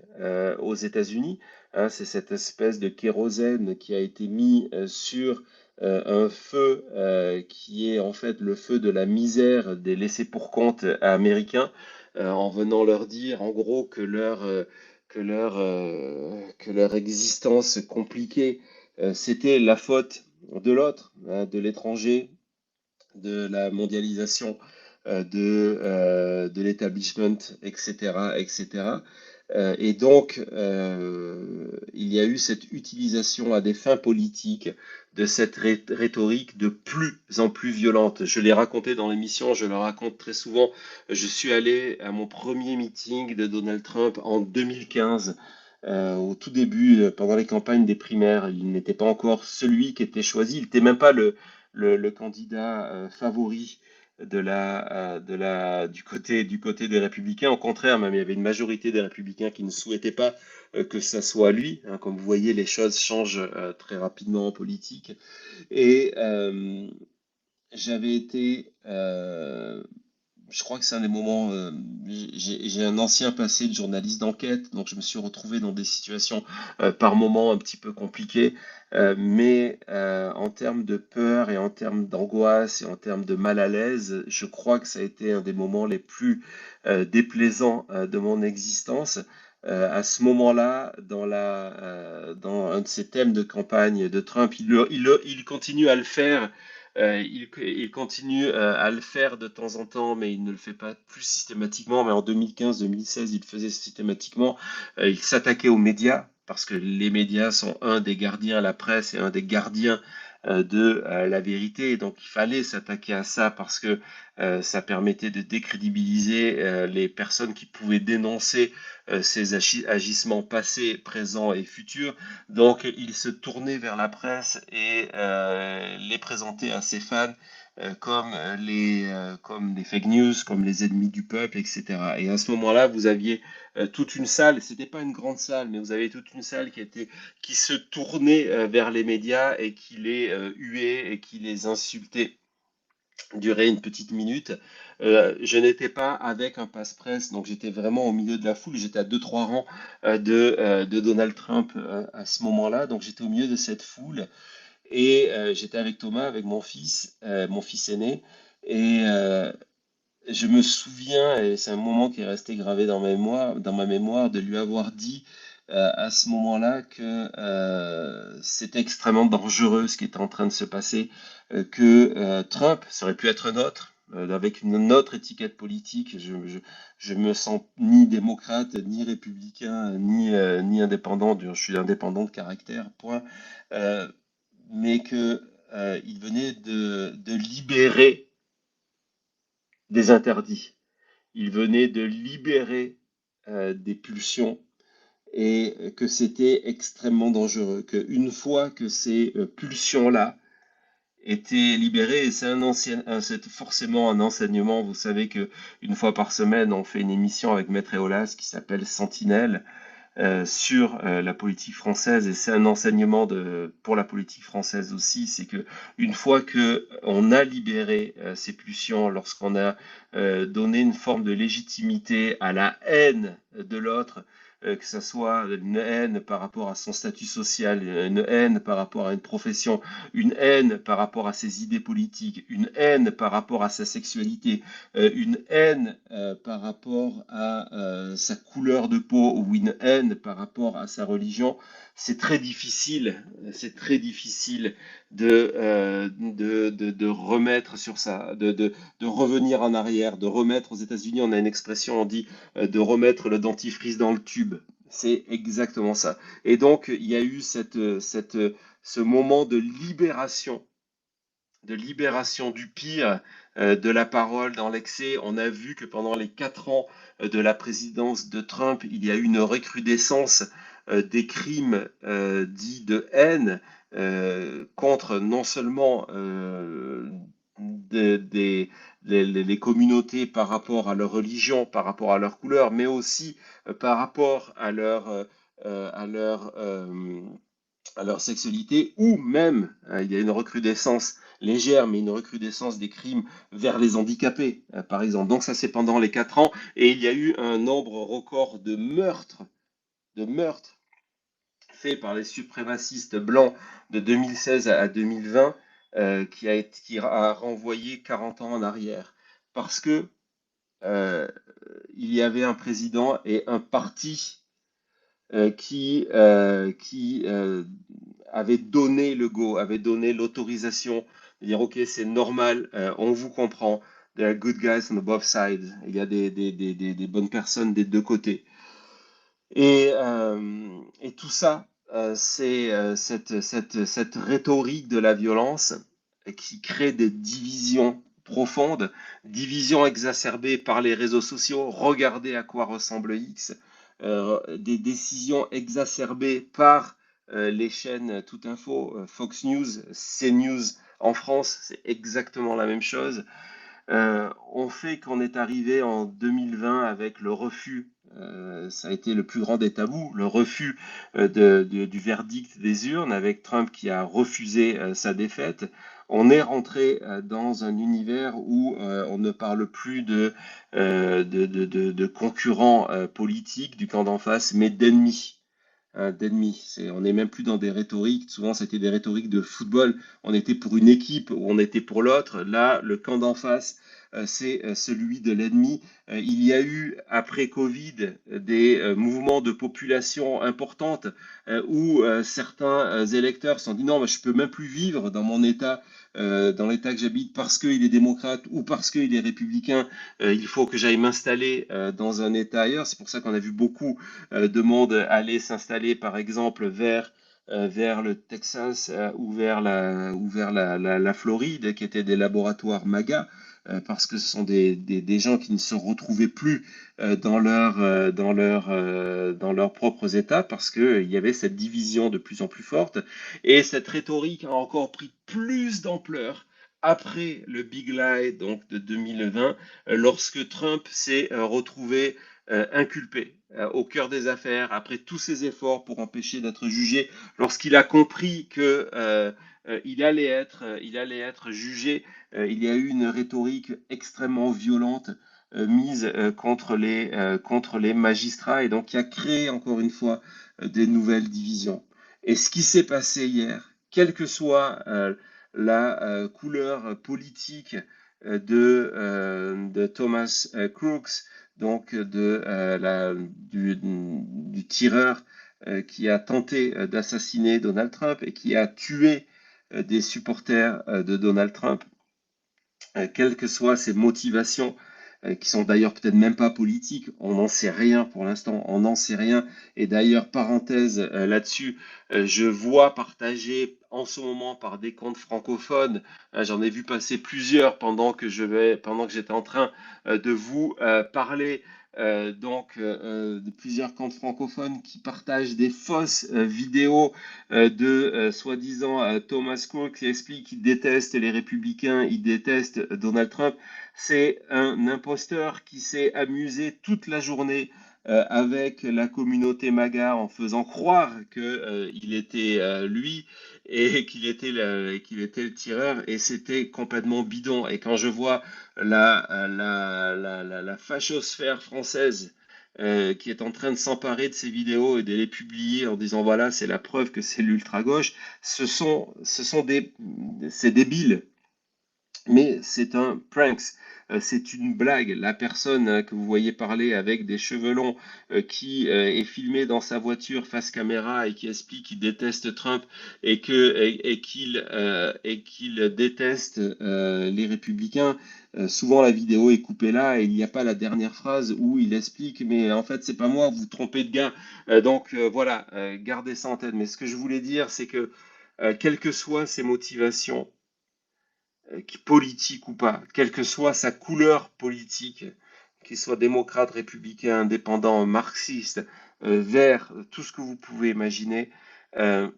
aux États-Unis. Hein, c'est cette espèce de kérosène qui a été mis sur un feu qui est en fait le feu de la misère des laissés-pour-compte américains, en venant leur dire en gros que leur existence compliquée, c'était la faute de l'autre, hein, de l'étranger, de la mondialisation, de l'établissement, etc., etc. Et donc, il y a eu cette utilisation à des fins politiques de cette rhétorique de plus en plus violente. Je l'ai raconté dans l'émission, je le raconte très souvent. Je suis allé à mon premier meeting de Donald Trump en 2015. Au tout début, pendant les campagnes des primaires, il n'était pas encore celui qui était choisi, il n'était même pas le candidat favori du côté des Républicains. Au contraire, même il y avait une majorité des Républicains qui ne souhaitaient pas que ça soit lui. Hein. Comme vous voyez, les choses changent très rapidement en politique. Et j'avais été, je crois que c'est un des moments, j'ai un ancien passé de journaliste d'enquête, donc je me suis retrouvé dans des situations par moments un petit peu compliquées, mais en termes de peur et en termes d'angoisse et en termes de mal à l'aise, je crois que ça a été un des moments les plus déplaisants de mon existence. À ce moment-là, dans un de ces thèmes de campagne de Trump, il continue à le faire. Il continue à le faire de temps en temps, mais il ne le fait pas plus systématiquement. Mais en 2015-2016, il le faisait systématiquement. Il s'attaquait aux médias, parce que les médias sont un des gardiens, la presse est un des gardiens de la vérité. Et donc il fallait s'attaquer à ça parce que ça permettait de décrédibiliser les personnes qui pouvaient dénoncer ces agissements passés, présents et futurs. Donc, il se tournait vers la presse et les présentait à ses fans comme des fake news, comme les ennemis du peuple, etc. Et à ce moment-là, vous aviez toute une salle, c'était pas une grande salle, mais vous avez toute une salle qui se tournait vers les médias et qui les huait et qui les insultait durer une petite minute. Je n'étais pas avec un passe-presse, donc j'étais vraiment au milieu de la foule. J'étais à deux trois rangs de Donald Trump à ce moment-là, donc j'étais au milieu de cette foule et j'étais avec Thomas, avec mon fils aîné, et je me souviens, et c'est un moment qui est resté gravé dans ma mémoire, de lui avoir dit à ce moment-là que c'était extrêmement dangereux ce qui était en train de se passer, que Trump, ça aurait pu être neutre, avec une autre étiquette politique. Je me sens ni démocrate, ni républicain, ni indépendant. Je suis indépendant de caractère, point. Euh, mais que il venait de libérer des interdits. Il venait de libérer des pulsions et que c'était extrêmement dangereux. Qu'une fois que ces pulsions-là étaient libérées, et c'est forcément un enseignement, vous savez que une fois par semaine, on fait une émission avec Maître Eolas qui s'appelle Sentinelle, sur la politique française, et c'est un enseignement pour la politique française aussi, c'est que une fois que on a libéré ces pulsions, lorsqu'on a donné une forme de légitimité à la haine de l'autre, que ce soit une haine par rapport à son statut social, une haine par rapport à une profession, une haine par rapport à ses idées politiques, une haine par rapport à sa sexualité, une haine par rapport à sa couleur de peau ou une haine par rapport à sa religion, c'est très difficile de remettre sur ça, de revenir en arrière, de remettre aux États-Unis, on a une expression, on dit de remettre le dentifrice dans le tube. C'est exactement ça. Et donc, il y a eu ce moment de libération du pire, de la parole dans l'excès. On a vu que pendant les 4 ans de la présidence de Trump, il y a eu une recrudescence des crimes dits de haine contre non seulement des, des- les communautés par rapport à leur religion, par rapport à leur couleur, mais aussi par rapport à leur sexualité, ou même, il y a une recrudescence légère, mais une recrudescence des crimes vers les handicapés, par exemple. Donc ça, c'est pendant les 4 ans, et il y a eu un nombre record de meurtres faits par les suprémacistes blancs de 2016 à 2020, qui a renvoyé 40 ans en arrière. Parce que euh, il y avait un président et un parti qui avait donné le go, avait donné l'autorisation de dire ok, c'est normal, on vous comprend. There are good guys on the both sides. Il y a des bonnes personnes des deux côtés. Et tout ça, c'est cette rhétorique de la violence qui crée des divisions profondes, divisions exacerbées par les réseaux sociaux. Regardez à quoi ressemble X, des décisions exacerbées par les chaînes Tout Info, Fox News, CNews en France, c'est exactement la même chose. ont fait qu'on est arrivé en 2020 avec le refus. Ça a été le plus grand des tabous, le refus du verdict des urnes, avec Trump qui a refusé sa défaite. On est rentré dans un univers où on ne parle plus de concurrents politiques du camp d'en face, mais d'ennemis. On n'est même plus dans des rhétoriques. Souvent, c'était des rhétoriques de football. On était pour une équipe ou on était pour l'autre. Là, le camp d'en face, c'est celui de l'ennemi. Il y a eu, après Covid, des mouvements de population importantes où certains électeurs se sont dit non, mais je peux même plus vivre dans mon État, dans l'État que j'habite, parce qu'il est démocrate ou parce qu'il est républicain. Il faut que j'aille m'installer dans un État ailleurs. C'est pour ça qu'on a vu beaucoup de monde aller s'installer, par exemple, vers le Texas ou vers la Floride, qui étaient des laboratoires MAGA, parce que ce sont des gens qui ne se retrouvaient plus dans leurs propres États, parce qu'il y avait cette division de plus en plus forte. Et cette rhétorique a encore pris plus d'ampleur après le Big Lie donc de 2020, lorsque Trump s'est retrouvé inculpé au cœur des affaires, après tous ses efforts pour empêcher d'être jugé, lorsqu'il a compris que il allait être jugé, il y a eu une rhétorique extrêmement violente mise contre les magistrats et donc qui a créé encore une fois des nouvelles divisions. Et ce qui s'est passé hier, quelle que soit la couleur politique de Thomas Crooks, donc du tireur qui a tenté d'assassiner Donald Trump et qui a tué des supporters de Donald Trump, quelles que soient ses motivations, qui sont d'ailleurs peut-être même pas politiques, on n'en sait rien pour l'instant, on n'en sait rien. Et d'ailleurs, parenthèse là-dessus, je vois partager en ce moment par des comptes francophones, j'en ai vu passer plusieurs pendant que j'étais en train de vous parler. De plusieurs comptes francophones qui partagent des fausses vidéos de soi-disant Thomas Cook qui explique qu'il déteste les républicains, il déteste Donald Trump. C'est un imposteur qui s'est amusé toute la journée avec la communauté MAGA en faisant croire qu'il était lui et qu'il était le tireur et c'était complètement bidon. Et quand je vois la fachosphère française qui est en train de s'emparer de ces vidéos et de les publier en disant voilà, c'est la preuve que c'est l'ultra-gauche. C'est débile, mais c'est un pranks. C'est une blague. La personne que vous voyez parler avec des cheveux longs qui est filmée dans sa voiture face caméra et qui explique qu'il déteste Trump et qu'il déteste les républicains. Souvent la vidéo est coupée là et il n'y a pas la dernière phrase où il explique mais en fait c'est pas moi, vous trompez de gars. Voilà, gardez ça en tête. Mais ce que je voulais dire c'est que quelles que soient ses motivations, politique ou pas, quelle que soit sa couleur politique, qu'il soit démocrate, républicain, indépendant, marxiste, vert, tout ce que vous pouvez imaginer, euh,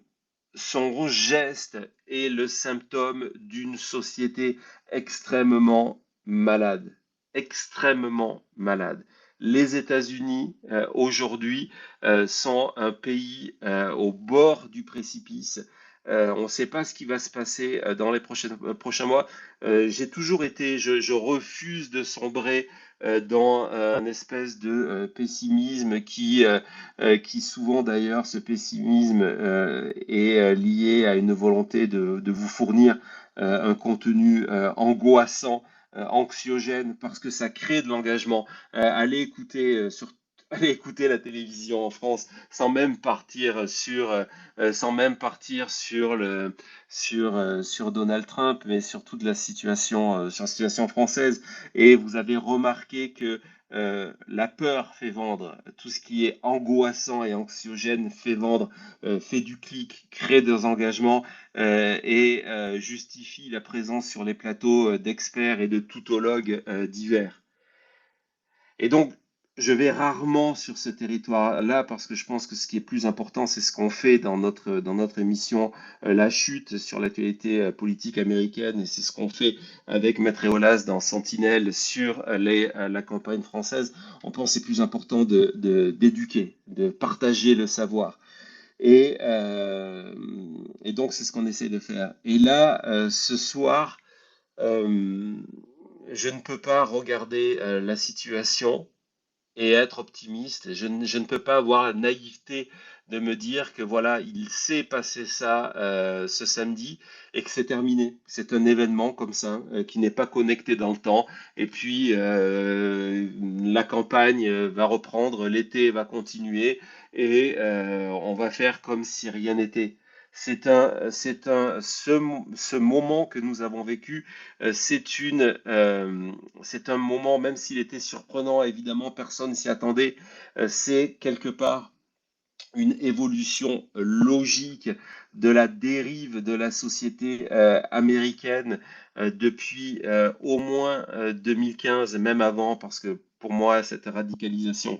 son geste est le symptôme d'une société extrêmement malade, extrêmement malade. Les États-Unis, aujourd'hui, sont un pays au bord du précipice. On ne sait pas ce qui va se passer dans les prochains mois. Je refuse de sombrer dans un espèce de pessimisme qui souvent d'ailleurs, ce pessimisme est lié à une volonté de vous fournir un contenu angoissant, anxiogène, parce que ça crée de l'engagement. Allez écouter la télévision en France sans même partir sur Donald Trump, mais sur toute sur la situation française. Et vous avez remarqué que la peur fait vendre. Tout ce qui est angoissant et anxiogène fait vendre, fait du clic, crée des engagements et justifie la présence sur les plateaux d'experts et de toutologues divers. Et donc, Je vais rarement sur ce territoire-là parce que je pense que ce qui est plus important, c'est ce qu'on fait dans notre émission La Chute sur l'actualité politique américaine et c'est ce qu'on fait avec Maître Eolas dans Sentinelle sur la campagne française. On pense que c'est plus important d'éduquer, de partager le savoir. Et, euh, et donc, c'est ce qu'on essaie de faire. Et là, ce soir, euh, je ne peux pas regarder la situation et être optimiste. Je ne peux pas avoir la naïveté de me dire que voilà, il s'est passé ça ce samedi et que c'est terminé. C'est un événement comme ça qui n'est pas connecté dans le temps. Et puis la campagne va reprendre, l'été va continuer et on va faire comme si rien n'était. Ce moment que nous avons vécu, c'est c'est un moment, même s'il était surprenant, évidemment, personne s'y attendait. C'est quelque part une évolution logique de la dérive de la société américaine depuis au moins 2015, même avant, parce que pour moi, cette radicalisation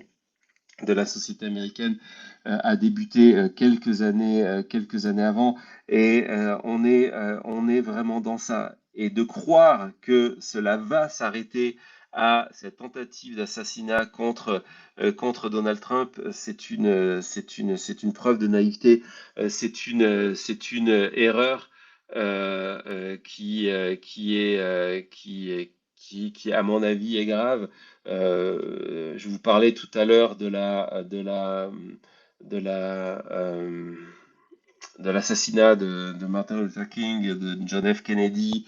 de la société américaine a débuté quelques années avant et on est vraiment dans ça. Et de croire que cela va s'arrêter à cette tentative d'assassinat contre Donald Trump, c'est une preuve de naïveté, c'est une erreur qui, à mon avis, est grave. Je vous parlais tout à l'heure de la, de l'assassinat de Martin Luther King, de John F. Kennedy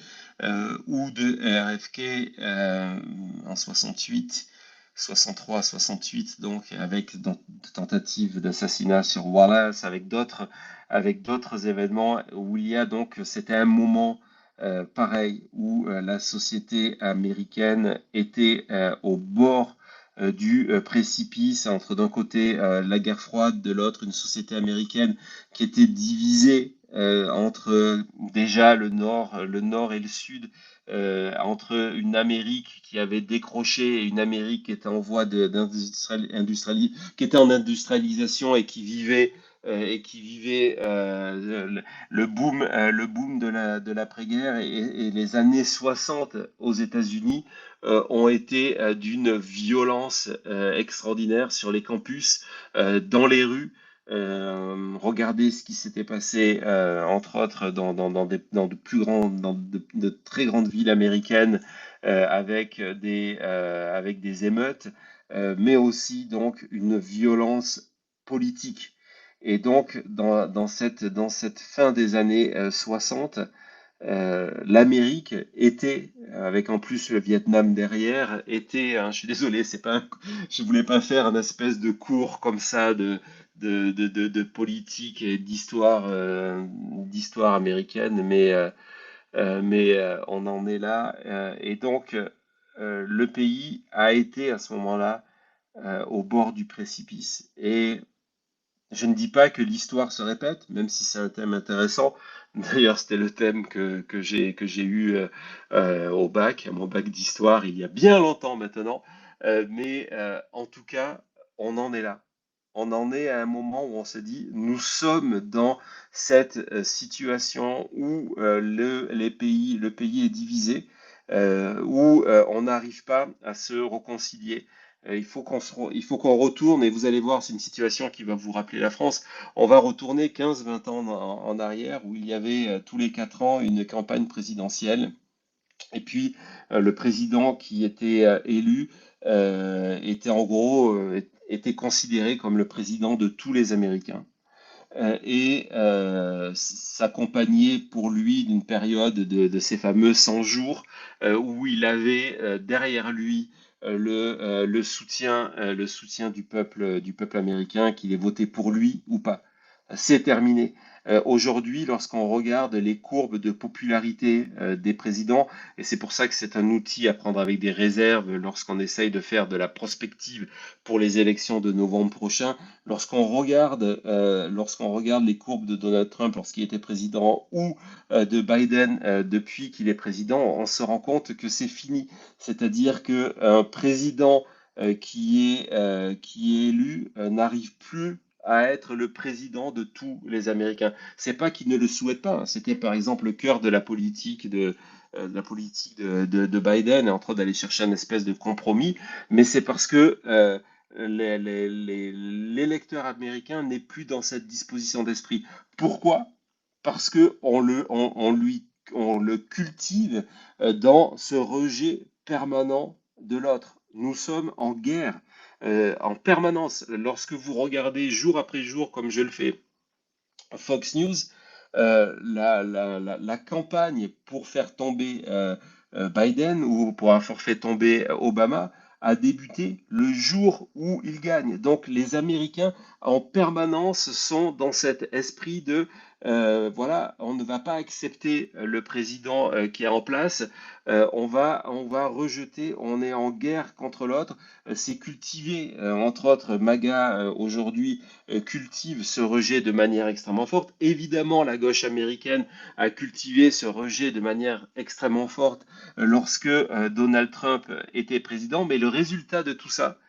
ou de RFK en 68, 63, 68, donc avec tentatives d'assassinat sur Wallace, avec d'autres événements où il y a donc, c'était un moment pareil où la société américaine était au bord du précipice entre d'un côté la guerre froide, de l'autre une société américaine qui était divisée entre déjà le nord et le sud, entre une Amérique qui avait décroché et une Amérique qui était en voie qui était en industrialisation et qui vivait le boom de l'après-guerre et les années 60 aux États-Unis ont été d'une violence extraordinaire sur les campus, dans les rues. Regardez ce qui s'était passé, entre autres, dans de très grandes villes américaines avec des émeutes, mais aussi donc une violence politique. Et donc, dans cette fin des années 60, l'Amérique était, avec en plus le Vietnam derrière, était, hein, je suis désolé, c'est pas, je voulais pas faire un espèce de cours comme ça de politique et d'histoire américaine, mais on en est là. Et donc, le pays a été à ce moment-là au bord du précipice. Et je ne dis pas que l'histoire se répète, même si c'est un thème intéressant. D'ailleurs, c'était le thème que j'ai eu au bac, à mon bac d'histoire, il y a bien longtemps maintenant. Mais en tout cas, on en est là. On en est à un moment où on se dit, nous sommes dans cette situation où le pays est divisé, où on n'arrive pas à se réconcilier. Il faut qu'on retourne, et vous allez voir, c'est une situation qui va vous rappeler la France. On va retourner 15-20 ans en arrière où il y avait tous les 4 ans une campagne présidentielle. Et puis le président qui était élu était en gros était considéré comme le président de tous les Américains. Et s'accompagnait pour lui d'une période de ces fameux 100 jours où il avait derrière lui le soutien du peuple américain, qu'il ait voté pour lui ou pas. C'est terminé. Aujourd'hui, lorsqu'on regarde les courbes de popularité des présidents, et c'est pour ça que c'est un outil à prendre avec des réserves lorsqu'on essaye de faire de la prospective pour les élections de novembre prochain, lorsqu'on regarde les courbes de Donald Trump lorsqu'il était président ou de Biden depuis qu'il est président, on se rend compte que c'est fini. C'est-à-dire qu'un président qui est élu n'arrive plus à être le président de tous les Américains. C'est pas qu'il ne le souhaite pas, hein. C'était par exemple le cœur de la politique de Biden, entre autres d'aller chercher un espèce de compromis, mais c'est parce que l'électeur américain n'est plus dans cette disposition d'esprit. Pourquoi? Parce que on le cultive dans ce rejet permanent de l'autre. Nous sommes en guerre en permanence. Lorsque vous regardez jour après jour, comme je le fais, Fox News, la campagne pour faire tomber Biden ou pour avoir fait tomber Obama a débuté le jour où il gagne. Donc les Américains en permanence sont dans cet esprit de voilà, on ne va pas accepter le président qui est en place, on va rejeter, on est en guerre contre l'autre. C'est cultivé, entre autres, MAGA aujourd'hui cultive ce rejet de manière extrêmement forte. Évidemment, la gauche américaine a cultivé ce rejet de manière extrêmement forte lorsque Donald Trump était président, mais le résultat de tout ça,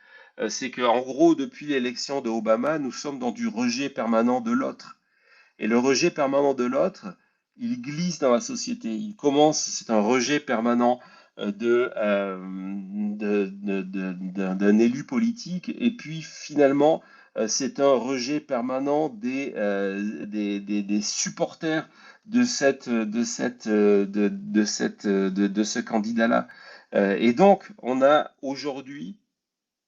c'est qu'en gros, depuis l'élection de Obama, nous sommes dans du rejet permanent de l'autre. Et le rejet permanent de l'autre, il glisse dans la société. Il commence, c'est un rejet permanent d'un élu politique, et puis finalement, c'est un rejet permanent des supporters de ce candidat-là. Et donc, on a aujourd'hui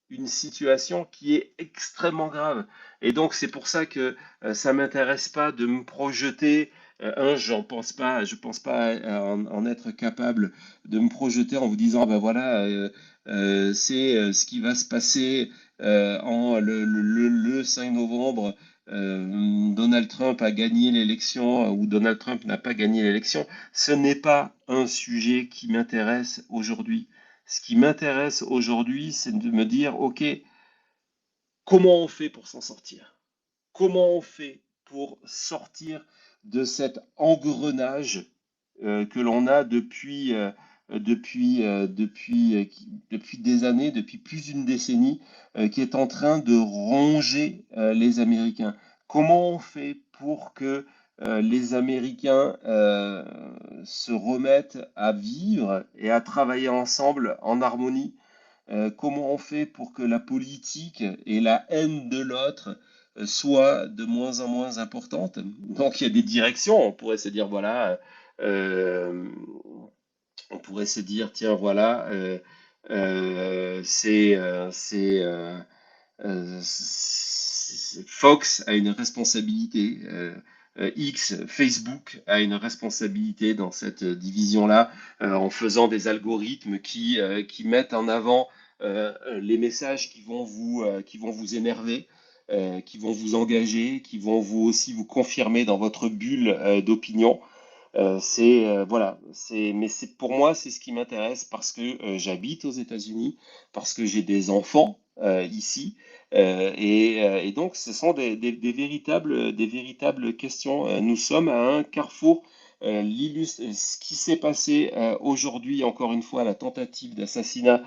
une situation qui est extrêmement grave. Et donc, c'est pour ça que ça m'intéresse pas de me projeter. Je pense pas en être capable de me projeter en vous disant, ben voilà, c'est ce qui va se passer le 5 novembre. Donald Trump a gagné l'élection ou Donald Trump n'a pas gagné l'élection. Ce n'est pas un sujet qui m'intéresse aujourd'hui. Ce qui m'intéresse aujourd'hui, c'est de me dire, OK, comment on fait pour s'en sortir? Comment on fait pour sortir de cet engrenage que l'on a depuis des années, depuis plus d'une décennie, qui est en train de ronger les Américains? Comment on fait pour que les Américains se remettent à vivre et à travailler ensemble en harmonie? Comment on fait pour que la politique et la haine de l'autre soient de moins en moins importantes? Donc il y a des directions. On pourrait se dire, voilà, euh, on pourrait se dire, tiens, voilà, Fox a une responsabilité. X, Facebook a une responsabilité dans cette division-là, en faisant des algorithmes qui mettent en avant les messages qui vont vous énerver, qui vont vous engager, qui vont vous aussi vous confirmer dans votre bulle d'opinion. Voilà, mais c'est pour moi c'est ce qui m'intéresse parce que j'habite aux États-Unis, parce que j'ai des enfants ici, et donc ce sont des véritables questions. Nous sommes à un carrefour. Ce qui s'est passé aujourd'hui, encore une fois, la tentative d'assassinat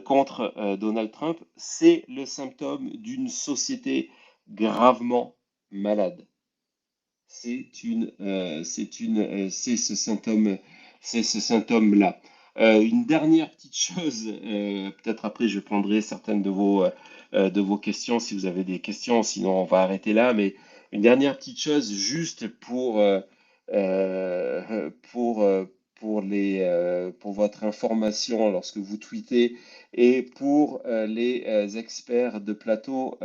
contre Donald Trump, c'est le symptôme d'une société gravement malade. C'est ce symptôme-là. Une dernière petite chose, peut-être après je prendrai certaines de vos questions si vous avez des questions, sinon on va arrêter là, mais une dernière petite chose juste pour votre information lorsque vous tweetez et pour les experts de plateau.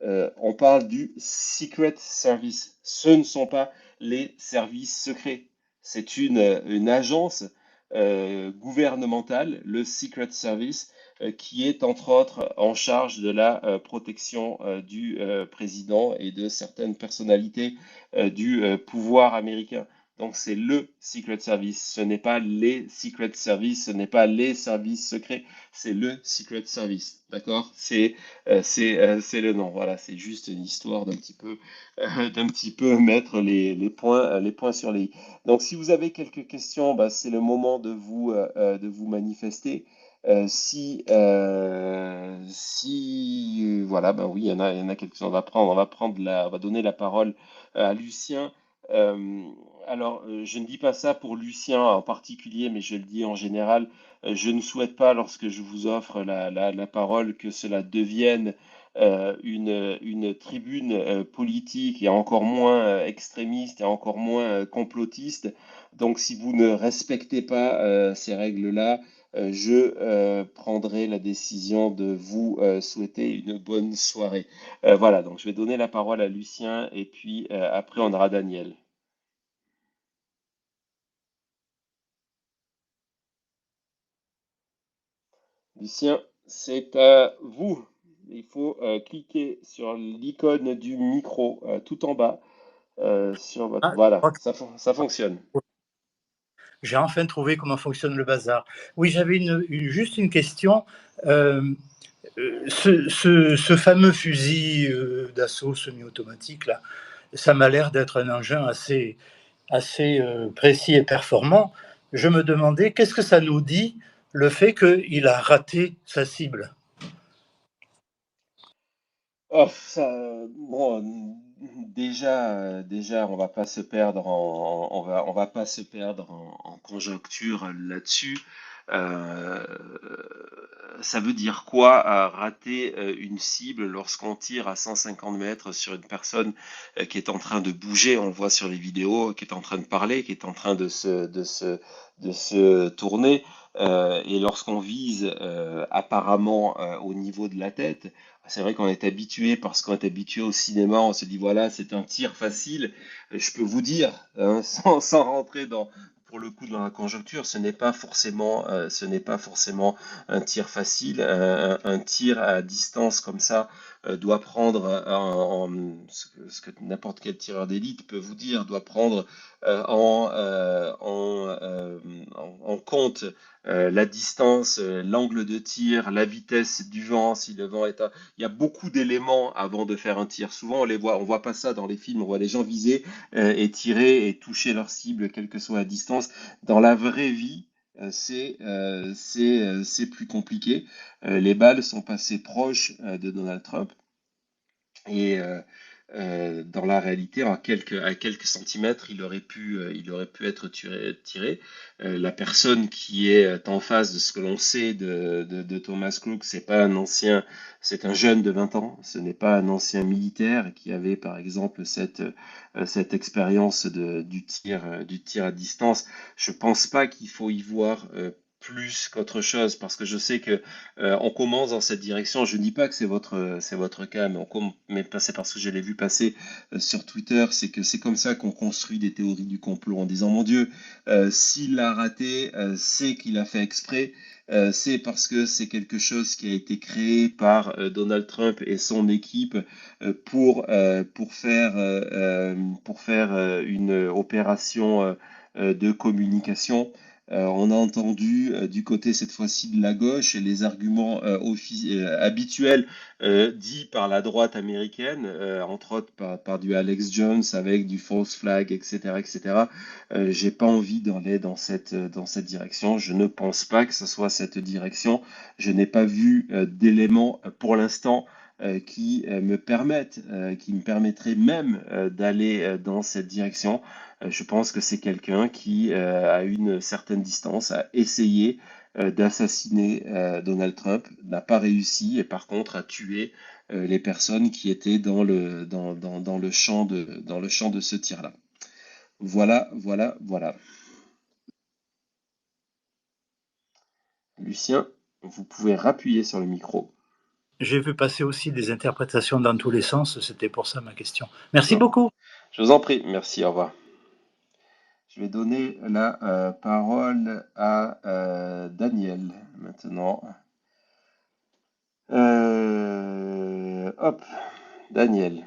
On parle du Secret Service. Ce ne sont pas les services secrets. C'est une agence gouvernementale, le Secret Service, qui est entre autres en charge de la protection du président et de certaines personnalités du pouvoir américain. Donc c'est le Secret Service. Ce n'est pas les Secret Service, ce n'est pas les services secrets, c'est le Secret Service. D'accord? C'est le nom. Voilà, c'est juste une histoire d'un petit peu mettre les points sur les i. Donc, si vous avez quelques questions, bah, c'est le moment de vous manifester. Voilà, ben oui, il y en a quelques-uns. On va donner la parole à Lucien. Euh, je ne dis pas ça pour Lucien en particulier, mais je le dis en général. Je ne souhaite pas, lorsque je vous offre la parole, que cela devienne une tribune politique et encore moins extrémiste et encore moins complotiste. Donc, si vous ne respectez pas ces règles-là, je prendrai la décision de vous souhaiter une bonne soirée. Voilà, donc je vais donner la parole à Lucien et puis après on aura Daniel. Lucien, c'est à vous. Il faut cliquer sur l'icône du micro tout en bas sur votre... Ah, je Voilà, crois que ça fonctionne. j'ai enfin trouvé comment fonctionne le bazar. Oui, j'avais juste une question. Ce fameux fusil d'assaut semi-automatique, là, ça m'a l'air d'être un engin assez précis et performant. Je me demandais, qu'est-ce que ça nous dit, le fait qu'il a raté sa cible? Oh, bon, déjà, on va pas se perdre on va pas se perdre en conjoncture là-dessus. Euh, Ça veut dire quoi rater une cible lorsqu'on tire à 150 mètres sur une personne qui est en train de bouger, on le voit sur les vidéos, qui est en train de parler, qui est en train de se tourner, et lorsqu'on vise apparemment au niveau de la tête. C'est vrai qu'on est habitué, parce qu'on est habitué au cinéma, on se dit voilà, c'est un tir facile. Je peux vous dire, hein, sans rentrer pour le coup dans la conjoncture, ce n'est pas forcément un tir facile. Un tir à distance comme ça doit prendre, ce que n'importe quel tireur d'élite peut vous dire, doit prendre en compte la distance, l'angle de tir, la vitesse du vent, si le vent est à... Il y a beaucoup d'éléments avant de faire un tir. Souvent, on voit pas ça dans les films, on voit les gens viser et tirer et toucher leur cible, quelle que soit la distance. Dans la vraie vie, c'est plus compliqué. Les balles sont passées proches de Donald Trump. Et dans la réalité, à quelques centimètres, il aurait pu être tiré. La personne qui est en face de ce que l'on sait de Thomas Crook, c'est pas un ancien, c'est un jeune de 20 ans. Ce n'est pas un ancien militaire qui avait, par exemple, cette expérience du tir à distance. Je pense pas qu'il faut y voir plus qu'autre chose, parce que je sais que on commence dans cette direction. Je ne dis pas que c'est votre cas, mais c'est parce que je l'ai vu passer sur Twitter. C'est que c'est comme ça qu'on construit des théories du complot en disant mon Dieu, s'il l'a raté, c'est qu'il a fait exprès. C'est parce que c'est quelque chose qui a été créé par Donald Trump et son équipe pour faire une opération de communication. On a entendu du côté cette fois-ci de la gauche les arguments habituels dits par la droite américaine, entre autres par du Alex Jones avec du false flag, etc., etc. J'ai pas envie d'aller dans cette direction. Je ne pense pas que ce soit cette direction. Je n'ai pas vu d'éléments pour l'instant qui me permettraient même d'aller dans cette direction. Je pense que c'est quelqu'un qui, à une certaine distance, a essayé d'assassiner Donald Trump, n'a pas réussi et par contre a tué les personnes qui étaient dans le champ de ce tir-là. Voilà, voilà, voilà. Lucien, vous pouvez rappuyer sur le micro. J'ai vu passer aussi des interprétations dans tous les sens, c'était pour ça ma question. Merci Non. beaucoup. Je vous en prie, merci, au revoir. Je vais donner la parole à Daniel maintenant. Hop, Daniel.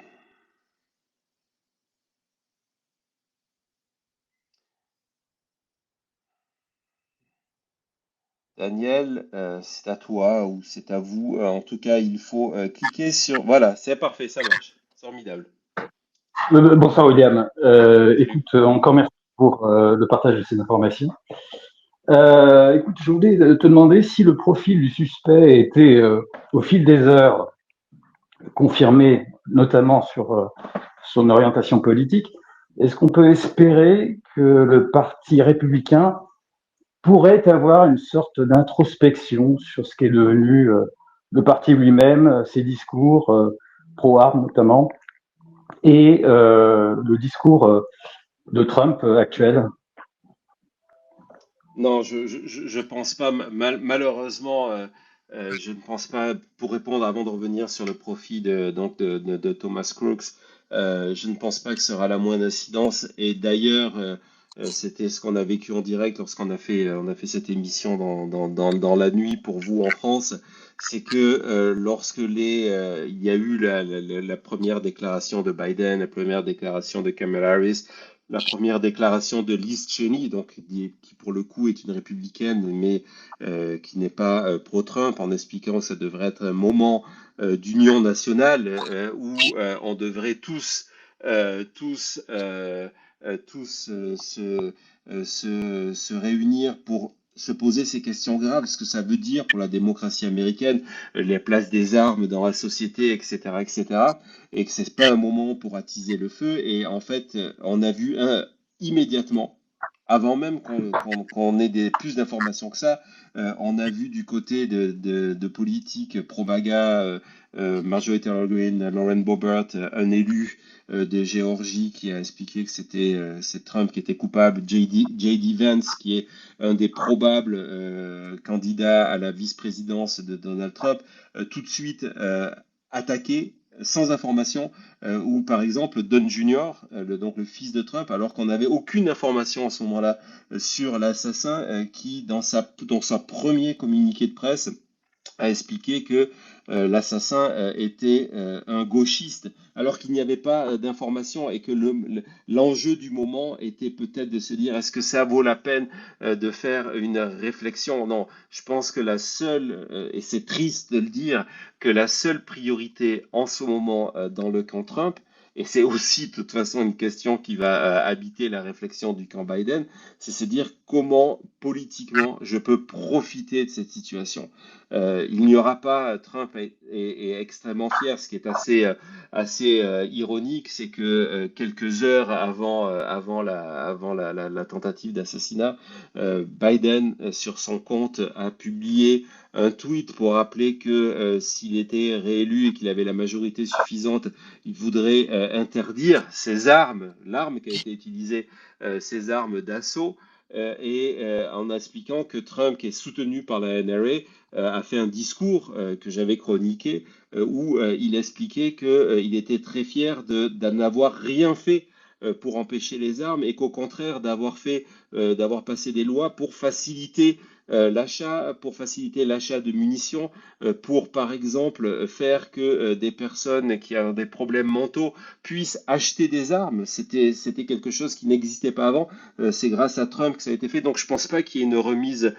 Daniel, c'est à toi ou c'est à vous. En tout cas, il faut cliquer sur... Voilà, c'est parfait, ça marche. Formidable. Bonsoir William. Écoute, encore merci pour le partage de ces informations. Écoute, je voulais te demander si le profil du suspect était, au fil des heures, confirmé, notamment sur son orientation politique. Est-ce qu'on peut espérer que le Parti républicain pourrait avoir une sorte d'introspection sur ce qu'est devenu le parti lui-même, ses discours pro-armes notamment, et le discours de Trump actuel? Non, je pense pas. Malheureusement, je ne pense pas. Pour répondre, avant de revenir sur le profit de Thomas Crooks, je ne pense pas que ce sera la moindre incidence. Et d'ailleurs, c'était ce qu'on a vécu en direct lorsqu'on on a fait cette émission dans la nuit pour vous en France. C'est que lorsque il y a eu la première déclaration de Biden, la première déclaration de Kamala Harris, la première déclaration de Liz Cheney, donc qui pour le coup est une républicaine, mais qui n'est pas pro-Trump, en expliquant que ça devrait être un moment d'union nationale où on devrait tous se réunir pour se poser ces questions graves, ce que ça veut dire pour la démocratie américaine, les places des armes dans la société, etc., etc., et que c'est pas un moment pour attiser le feu. Et en fait, on a vu immédiatement, avant même qu'on ait plus d'informations que ça, on a vu du côté de politique pro-MAGA, Marjorie Taylor Greene, Lauren Boebert, un élu de Géorgie qui a expliqué que c'est Trump qui était coupable, J.D. Vance qui est un des probables candidats à la vice-présidence de Donald Trump, tout de suite attaqué sans information, ou par exemple Don Junior, donc le fils de Trump, alors qu'on n'avait aucune information à ce moment-là sur l'assassin, qui dans sa premier communiqué de presse a expliqué que l'assassin était un gauchiste, alors qu'il n'y avait pas d'information et que l'enjeu du moment était peut-être de se dire est-ce que ça vaut la peine de faire une réflexion? Non, je pense que la seule, et c'est triste de le dire, que la seule priorité en ce moment dans le camp Trump, et c'est aussi de toute façon une question qui va habiter la réflexion du camp Biden, c'est se dire comment politiquement je peux profiter de cette situation. Il n'y aura pas, Trump est extrêmement fier, ce qui est assez ironique, c'est que quelques heures avant la tentative d'assassinat, Biden, sur son compte, a publié un tweet pour rappeler que s'il était réélu et qu'il avait la majorité suffisante, il voudrait interdire ses armes, l'arme qui a été utilisée, ses armes d'assaut, en expliquant que Trump, qui est soutenu par la NRA, a fait un discours que j'avais chroniqué où il expliquait qu'il était très fier d'en avoir rien fait pour empêcher les armes et qu'au contraire d'avoir passé des lois pour faciliter l'achat de munitions, pour par exemple faire que des personnes qui ont des problèmes mentaux puissent acheter des armes. C'était quelque chose qui n'existait pas avant. C'est grâce à Trump que ça a été fait. Donc je pense pas qu'il y ait une remise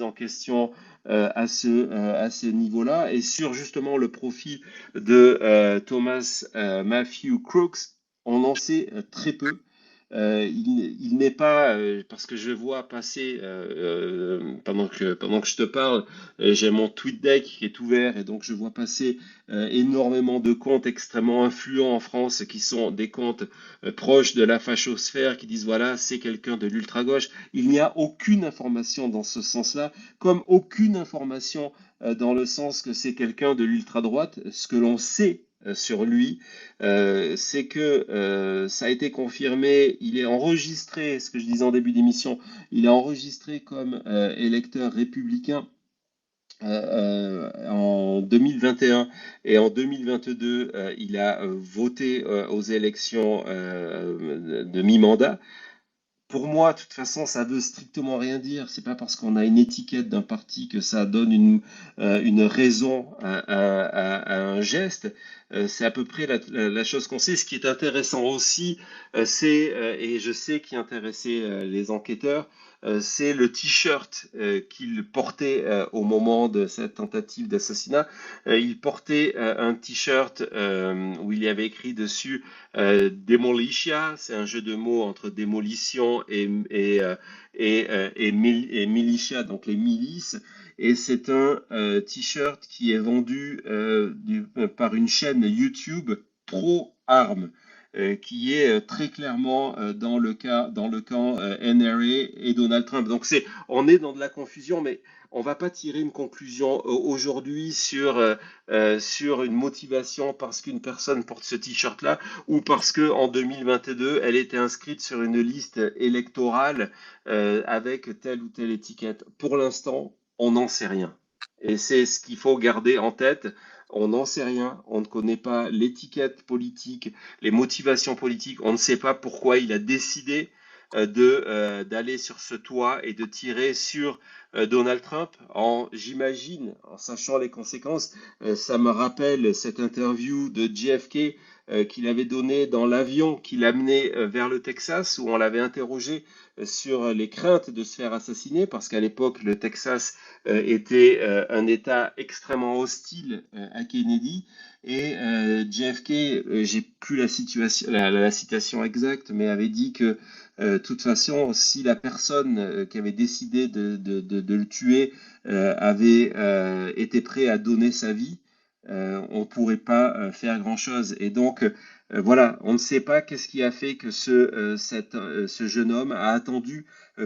en question à ce niveau-là. Et sur justement le profil de Thomas Matthew Crooks, on en sait très peu. Il n'est pas, parce que je vois passer, pendant que je te parle, j'ai mon TweetDeck qui est ouvert et donc je vois passer énormément de comptes extrêmement influents en France qui sont des comptes proches de la fachosphère qui disent voilà, c'est quelqu'un de l'ultra-gauche. Il n'y a aucune information dans ce sens-là, comme aucune information dans le sens que c'est quelqu'un de l'ultra-droite. Ce que l'on sait sur lui, c'est que ça a été confirmé, il est enregistré, ce que je disais en début d'émission, il est enregistré comme électeur républicain en 2021 et en 2022, il a voté aux élections de mi-mandat. Pour moi, de toute façon, ça veut strictement rien dire. C'est pas parce qu'on a une étiquette d'un parti que ça donne une raison à un geste. C'est à peu près la chose qu'on sait. Ce qui est intéressant aussi, et je sais qui intéressait les enquêteurs, c'est le t-shirt qu'il portait au moment de cette tentative d'assassinat. Il portait un t-shirt où il y avait écrit dessus Demolitia, c'est un jeu de mots entre démolition et militia, donc les milices. Et c'est un t-shirt qui est vendu par une chaîne YouTube Pro Arms, qui est très clairement dans le camp NRA et Donald Trump. Donc on est dans de la confusion, mais on va pas tirer une conclusion aujourd'hui sur une motivation parce qu'une personne porte ce t-shirt-là ou parce que en 2022 elle était inscrite sur une liste électorale avec telle ou telle étiquette. Pour l'instant, on n'en sait rien. Et c'est ce qu'il faut garder en tête. On n'en sait rien, on ne connaît pas l'étiquette politique, les motivations politiques, on ne sait pas pourquoi il a décidé d'aller sur ce toit et de tirer sur Donald Trump. J'imagine, en sachant les conséquences, ça me rappelle cette interview de JFK qu'il avait donnée dans l'avion qui l'amenait vers le Texas, où on l'avait interrogé sur les craintes de se faire assassiner, parce qu'à l'époque, le Texas était un État extrêmement hostile à Kennedy. Et JFK, j'ai plus la citation exacte, mais avait dit que de toute façon, si la personne qui avait décidé de le tuer avait été prêt à donner sa vie, on ne pourrait pas faire grand-chose. Et donc, voilà, on ne sait pas qu'est-ce qui a fait que ce jeune homme a attendu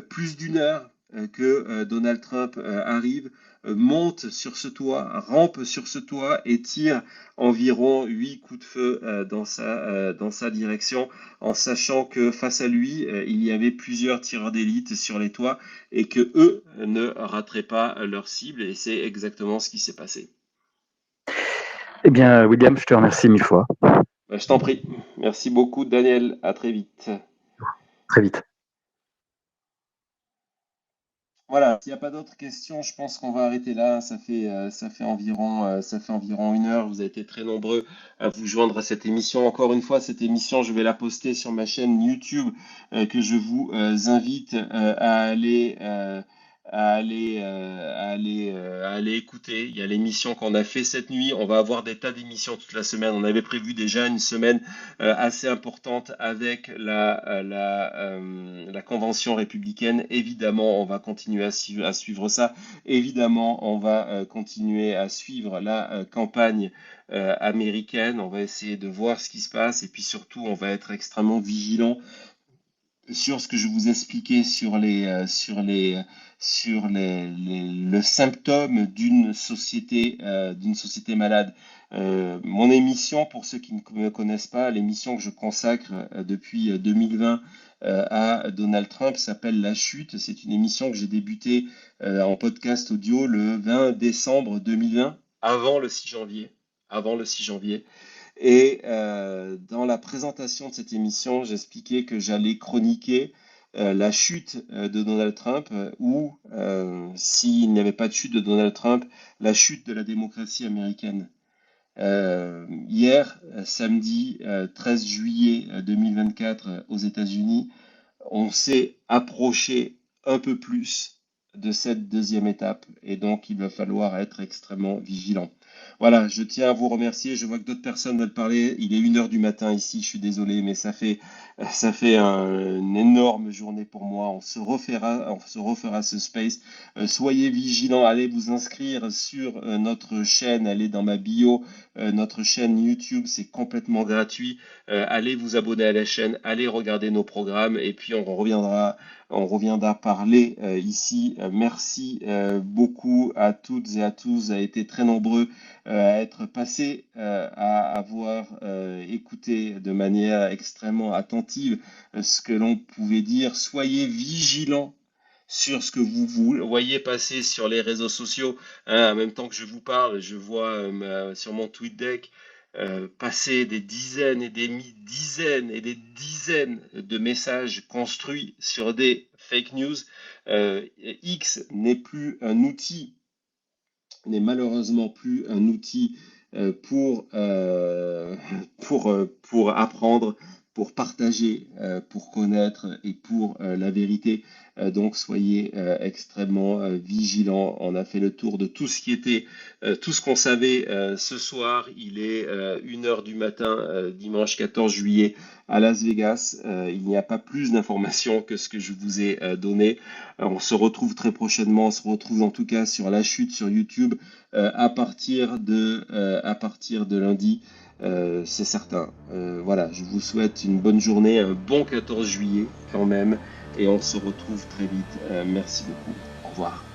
plus d'une heure que Donald Trump arrive, monte sur ce toit, rampe sur ce toit et tire environ 8 coups de feu dans sa direction, en sachant que face à lui, il y avait plusieurs tireurs d'élite sur les toits et que eux ne rateraient pas leur cible. Et c'est exactement ce qui s'est passé. Eh bien, William, je te remercie 1000 fois. Je t'en prie. Merci beaucoup, Daniel. À très vite. Très vite. Voilà, s'il n'y a pas d'autres questions, je pense qu'on va arrêter là. Ça fait environ 1 heure. Vous avez été très nombreux à vous joindre à cette émission. Encore une fois, cette émission, je vais la poster sur ma chaîne YouTube que je vous invite à aller écouter. Il y a l'émission qu'on a fait cette nuit. On va avoir des tas d'émissions toute la semaine. On avait prévu déjà une semaine assez importante avec la convention républicaine. Évidemment, on va continuer à suivre ça. Évidemment, on va continuer à suivre la campagne américaine. On va essayer de voir ce qui se passe et puis surtout, on va être extrêmement vigilant sur ce que je vous expliquais le symptôme d'une société malade. Mon émission, pour ceux qui ne me connaissent pas, l'émission que je consacre depuis 2020 à Donald Trump s'appelle La Chute. C'est une émission que j'ai débutée en podcast audio le 20 décembre 2020, avant le 6 janvier. Avant le 6 janvier. Et dans la présentation de cette émission, j'expliquais que j'allais chroniquer la chute de Donald Trump ou, s'il n'y avait pas de chute de Donald Trump, la chute de la démocratie américaine. Hier, samedi 13 juillet 2024 aux États-Unis, on s'est approché un peu plus de cette deuxième étape et donc il va falloir être extrêmement vigilant. Voilà, je tiens à vous remercier. Je vois que d'autres personnes veulent parler. Il est 1 heure du matin ici, je suis désolé, mais ça fait une énorme journée pour moi. On se refera ce space. Soyez vigilants, allez vous inscrire sur notre chaîne, allez dans ma bio, notre chaîne YouTube, c'est complètement gratuit. Allez vous abonner à la chaîne, allez regarder nos programmes et puis on reviendra parler ici. Merci beaucoup à toutes et à tous. Vous avez été très nombreux à être passés, à avoir écouté de manière extrêmement attentive ce que l'on pouvait dire. Soyez vigilants sur ce que vous voyez passer sur les réseaux sociaux. Hein, en même temps que je vous parle, je vois sur mon TweetDeck passer des dizaines et des dizaines et des dizaines de messages construits sur des fake news. X n'est malheureusement plus un outil pour apprendre, pour partager, pour connaître et pour la vérité. Donc soyez extrêmement vigilants. On a fait le tour de tout ce qui était, tout ce qu'on savait ce soir. Il est 1 heure du matin, dimanche 14 juillet à Las Vegas. Il n'y a pas plus d'informations que ce que je vous ai donné. On se retrouve très prochainement. On se retrouve en tout cas sur la chute sur YouTube à partir de lundi. C'est certain. Voilà, je vous souhaite une bonne journée, un bon 14 juillet quand même, et on se retrouve très vite. Merci beaucoup. Au revoir.